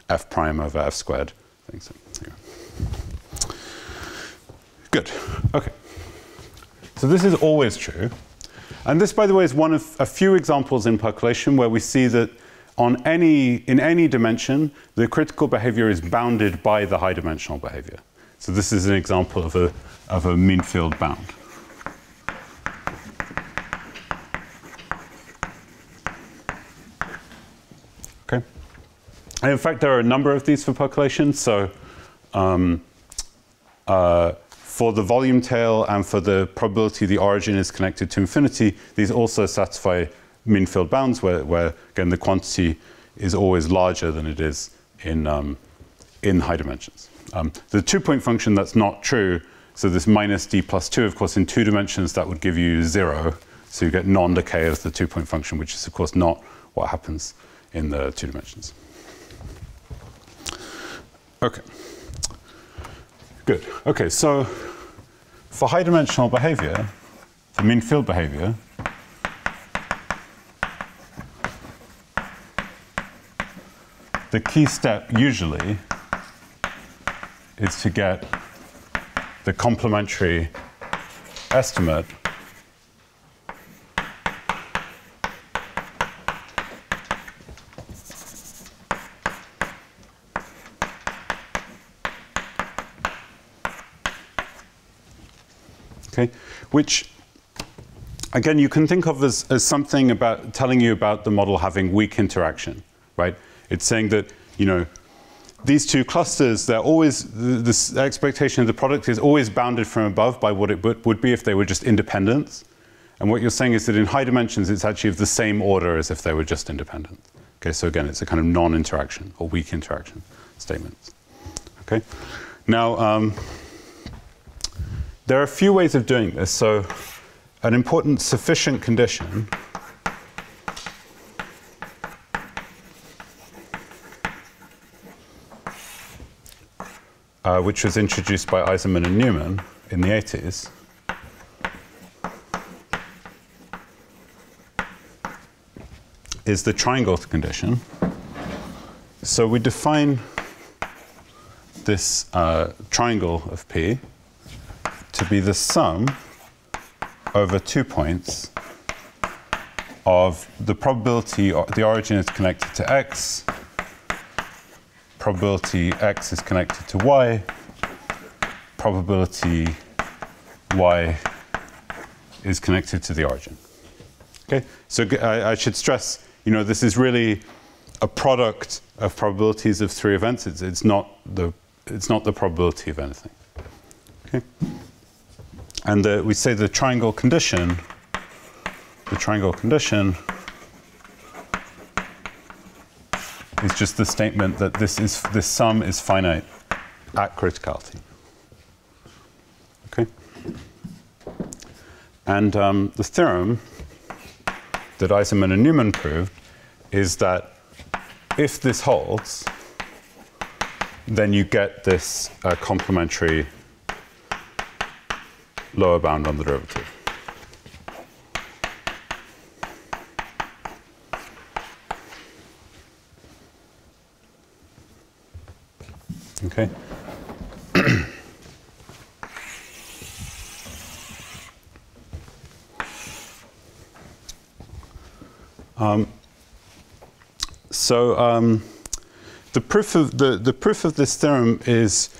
[SPEAKER 1] f prime over f squared thing. So, yeah. Good. Okay. So this is always true. And this, by the way, is one of a few examples in percolation where we see that in any dimension, the critical behavior is bounded by the high dimensional behavior. So this is an example of a mean field bound. Okay. And in fact, there are a number of these for percolation. So for the volume tail and for the probability the origin is connected to infinity, these also satisfy mean field bounds where again, the quantity is always larger than it is in high dimensions. The 2-point function, that's not true. So this minus d plus 2, of course, in 2 dimensions, that would give you 0. So you get non-decay of the 2-point function, which is, of course, not what happens in the 2 dimensions. OK. Good. OK, so for high-dimensional behavior, for mean field behavior, the key step usually is to get the complementary estimate which, again, you can think of as something about telling you about the model having weak interaction, right? It's saying that, these two clusters, they're always, this expectation of the product is always bounded from above by what it would be if they were just independent. And what you're saying is that in high dimensions, it's actually of the same order as if they were just independent. Okay, so again, it's a kind of non-interaction or weak interaction statement. Okay, now, there are a few ways of doing this. So an important sufficient condition which was introduced by Eisenman and Newman in the 80s is the triangle condition. So we define this triangle of P to be the sum over 2 points of the probability the origin is connected to x, probability x is connected to y, probability y is connected to the origin. Okay, so I should stress, this is really a product of probabilities of 3 events. It's not the probability of anything. Okay. And we say the triangle condition is just the statement that this sum is finite at criticality. Okay. And the theorem that Eisenman and Newman proved is that if this holds, then you get this complementary lower bound on the derivative. Okay. The proof of this theorem is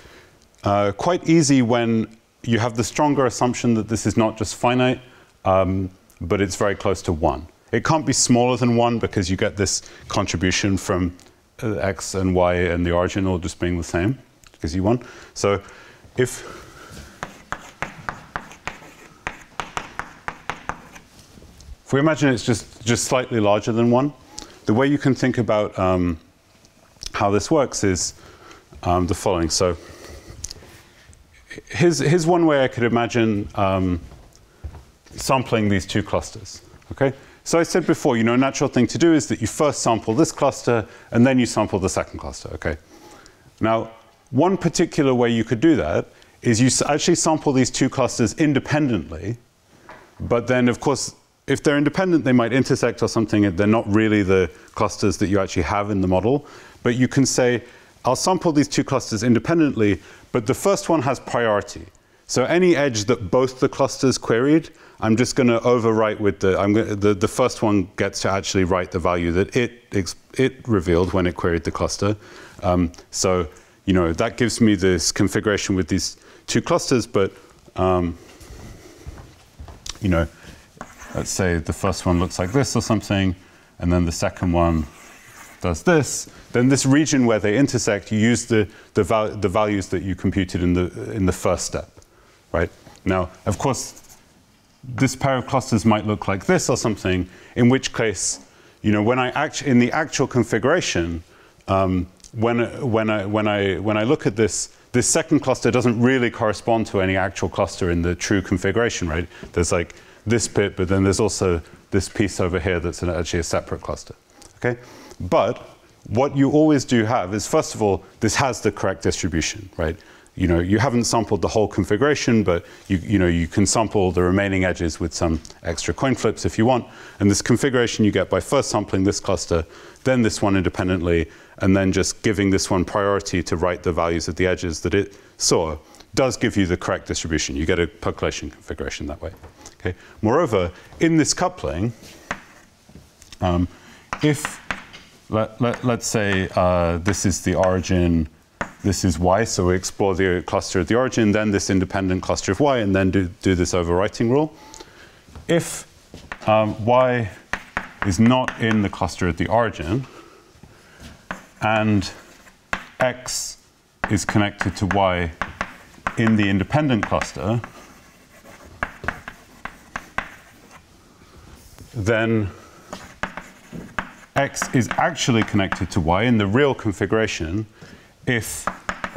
[SPEAKER 1] quite easy when you have the stronger assumption that this is not just finite, but it's very close to 1. It can't be smaller than 1 because you get this contribution from x and y and the origin all just being the same, because you won. So if we imagine it's just slightly larger than 1, the way you can think about how this works is the following. So here's one way I could imagine sampling these two clusters. Okay? So I said before, a natural thing to do is that you first sample this cluster and then you sample the second cluster. Okay? Now, one particular way you could do that is you actually sample these two clusters independently, but then, of course, if they're independent, they might intersect or something. They're not really the clusters that you actually have in the model. But you can say, I'll sample these two clusters independently, but the first one has priority. So any edge that both the clusters queried, I'm just going to overwrite with the first one gets to actually write the value that it revealed when it queried the cluster. So that gives me this configuration with these two clusters, but let's say the first one looks like this or something, and then the second one does this. Then this region where they intersect, you use the values that you computed in the first step, right? Now, of course, this pair of clusters might look like this or something. In which case, when in the actual configuration, when I look at this second cluster doesn't really correspond to any actual cluster in the true configuration, right? There's like this bit, but then there's also this piece over here that's actually a separate cluster. Okay? But what you always do have is, first of all, this has the correct distribution, right? You haven't sampled the whole configuration, but you can sample the remaining edges with some extra coin flips if you want. And this configuration you get by first sampling this cluster, then this one independently, and then just giving this one priority to write the values of the edges that it saw, does give you the correct distribution. You get a percolation configuration that way. Okay? Moreover, in this coupling, if let's say this is the origin, this is y, so we explore the cluster at the origin, then this independent cluster of y, and then do this overwriting rule. If y is not in the cluster at the origin, and x is connected to y in the independent cluster, then x is actually connected to y in the real configuration if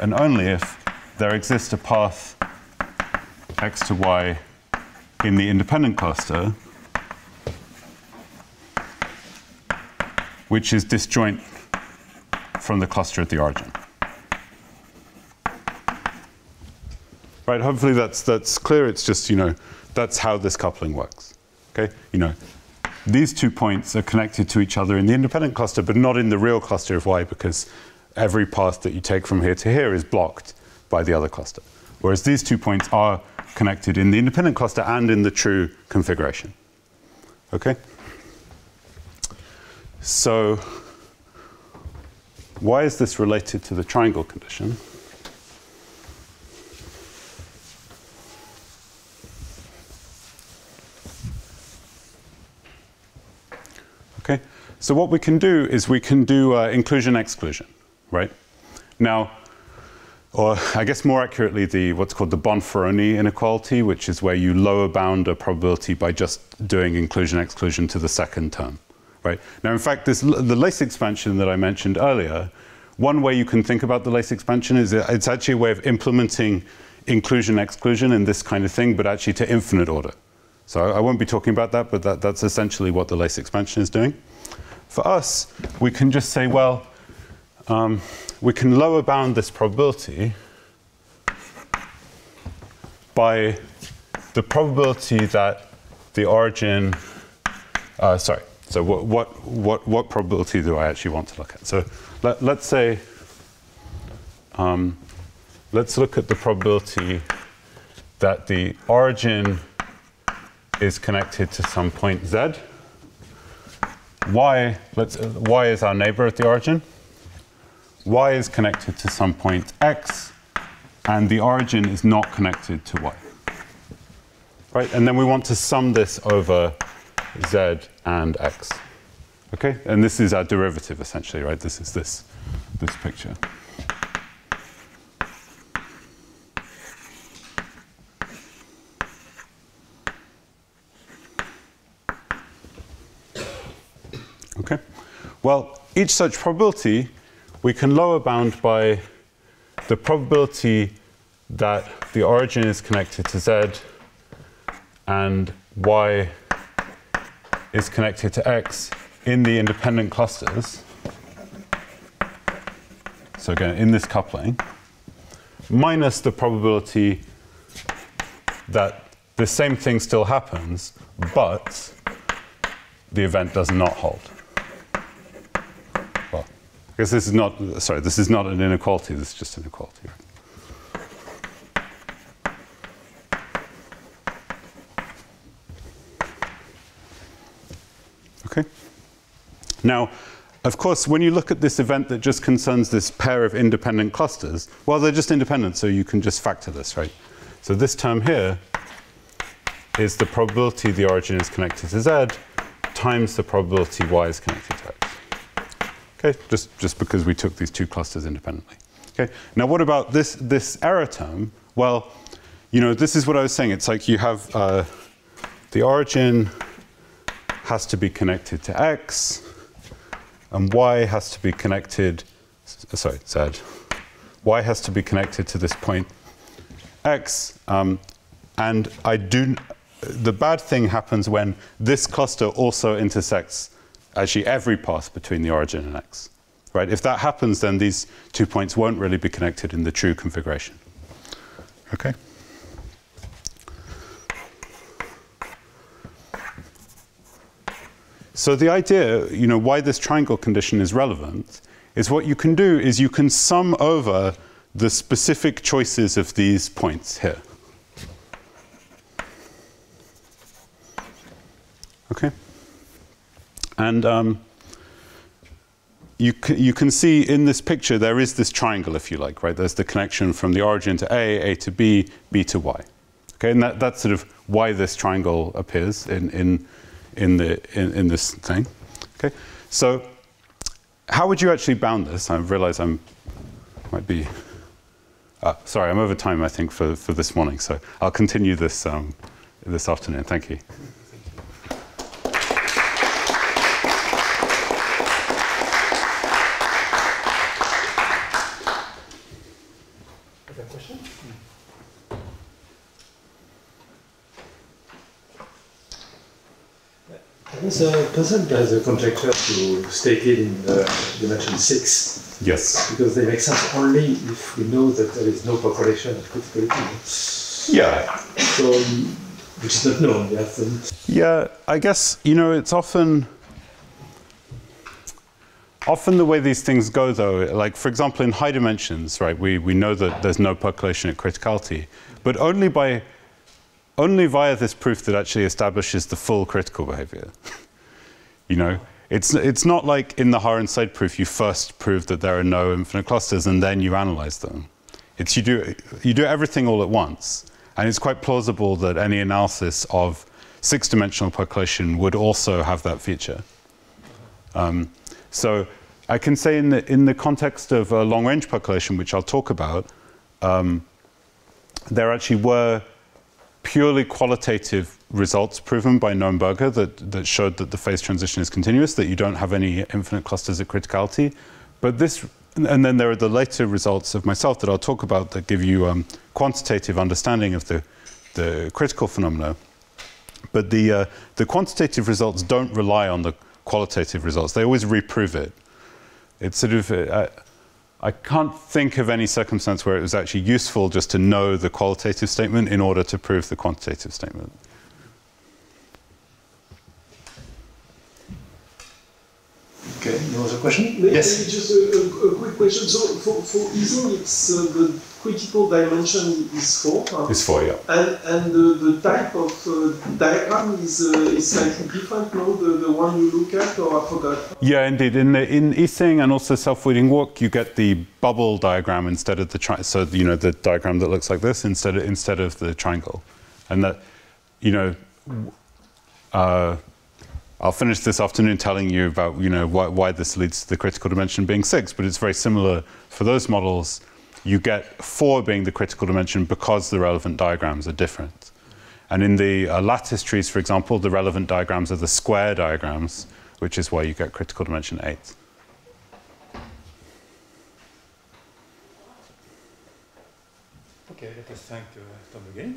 [SPEAKER 1] and only if there exists a path x to y in the independent cluster which is disjoint from the cluster at the origin. Right, hopefully that's clear. It's just, that's how this coupling works. Okay? These 2 points are connected to each other in the independent cluster, but not in the real cluster of y, because every path that you take from here to here is blocked by the other cluster. Whereas these 2 points are connected in the independent cluster and in the true configuration. Okay? So why is this related to the triangle condition? Okay, so what we can do is we can do inclusion-exclusion, right? Now, or I guess more accurately, what's called the Bonferroni inequality, which is where you lower bound a probability by just doing inclusion-exclusion to the second term, right? Now, in fact, the lace expansion that I mentioned earlier, one way you can think about the lace expansion is it's actually a way of implementing inclusion-exclusion in this kind of thing, but actually to infinite order. So I won't be talking about that, but that's essentially what the lace expansion is doing. For us, we can just say, well, we can lower bound this probability by the probability that the origin, so what probability do I actually want to look at? So let's say, let's look at the probability that the origin is connected to some point z. Y is our neighbor at the origin. Y is connected to some point x, and the origin is not connected to y. Right? And then we want to sum this over z, and x. Okay, and this is our derivative essentially, right? This is this picture. Okay, well, each such probability we can lower bound by the probability that the origin is connected to z and y is connected to x in the independent clusters. So again, in this coupling, minus the probability that the same thing still happens, but the event does not hold. Well, I guess this is not, sorry, this is not an inequality, this is just an equality. Okay. Now, of course, when you look at this event that just concerns this pair of independent clusters, well, they're just independent, so you can just factor this, right? So this term here is the probability the origin is connected to z times the probability y is connected to x. Okay, just because we took these two clusters independently. Okay, now what about this error term? Well, you know, this is what I was saying. It's like you have the origin has to be connected to x, and y has to be connected, sorry, z. Y has to be connected to this point x, and the bad thing happens when this cluster also intersects actually every path between the origin and x, right? If that happens, then these 2 points won't really be connected in the true configuration. Okay. So the idea, you know, why this triangle condition is relevant is what you can do is you can sum over the specific choices of these points here. Okay? And you can see in this picture there is this triangle, if you like, right? There's the connection from the origin to A to B, B to Y. Okay, and that's sort of why this triangle appears in this thing. Okay, so how would you actually bound this? I realize might be. Sorry, I'm over time, I think, for this morning. So I'll continue this this afternoon. Thank you.
[SPEAKER 3] I was puzzled by the conjecture to stake it in dimension 6.
[SPEAKER 1] Yes.
[SPEAKER 3] Because they make sense only if we know that there is no percolation at criticality.
[SPEAKER 1] Yeah.
[SPEAKER 3] So, which is not known yet.
[SPEAKER 1] Yeah, I guess, you know, it's often the way these things go, though, like, for example, in high dimensions, right, we know that there's no percolation at criticality, but only via this proof that actually establishes the full critical behavior. You know, it's not like in the Haaron-Seid proof you first prove that there are no infinite clusters and then you analyze them. It's you do everything all at once, and it's quite plausible that any analysis of 6-dimensional percolation would also have that feature. So I can say in the context of long-range percolation, which I'll talk about, there actually were purely qualitative results proven by Noemberger that showed that the phase transition is continuous, that you don't have any infinite clusters at criticality. But and then there are the later results of myself that I'll talk about that give you quantitative understanding of the critical phenomena. But the quantitative results don't rely on the qualitative results. They always reprove it. It's sort of, I can't think of any circumstance where it was actually useful just to know the qualitative statement in order to prove the quantitative statement.
[SPEAKER 3] Okay, there was a question?
[SPEAKER 4] Yes. Maybe just a quick question. So for Ising, it's the critical dimension is 4.
[SPEAKER 1] It's 4, yeah.
[SPEAKER 4] And the type of diagram is slightly different, no? The one you look at, or I forgot?
[SPEAKER 1] Yeah, indeed. In Ising and also self-feeding walk, you get the bubble diagram instead of the so you know the diagram that looks like this instead of the triangle, and that you know. I'll finish this afternoon telling you about why this leads to the critical dimension being 6, but it's very similar for those models. You get 4 being the critical dimension because the relevant diagrams are different. And in the lattice trees, for example, the relevant diagrams are the square diagrams, which is why you get critical dimension 8.
[SPEAKER 2] Okay, let us thank Tom again.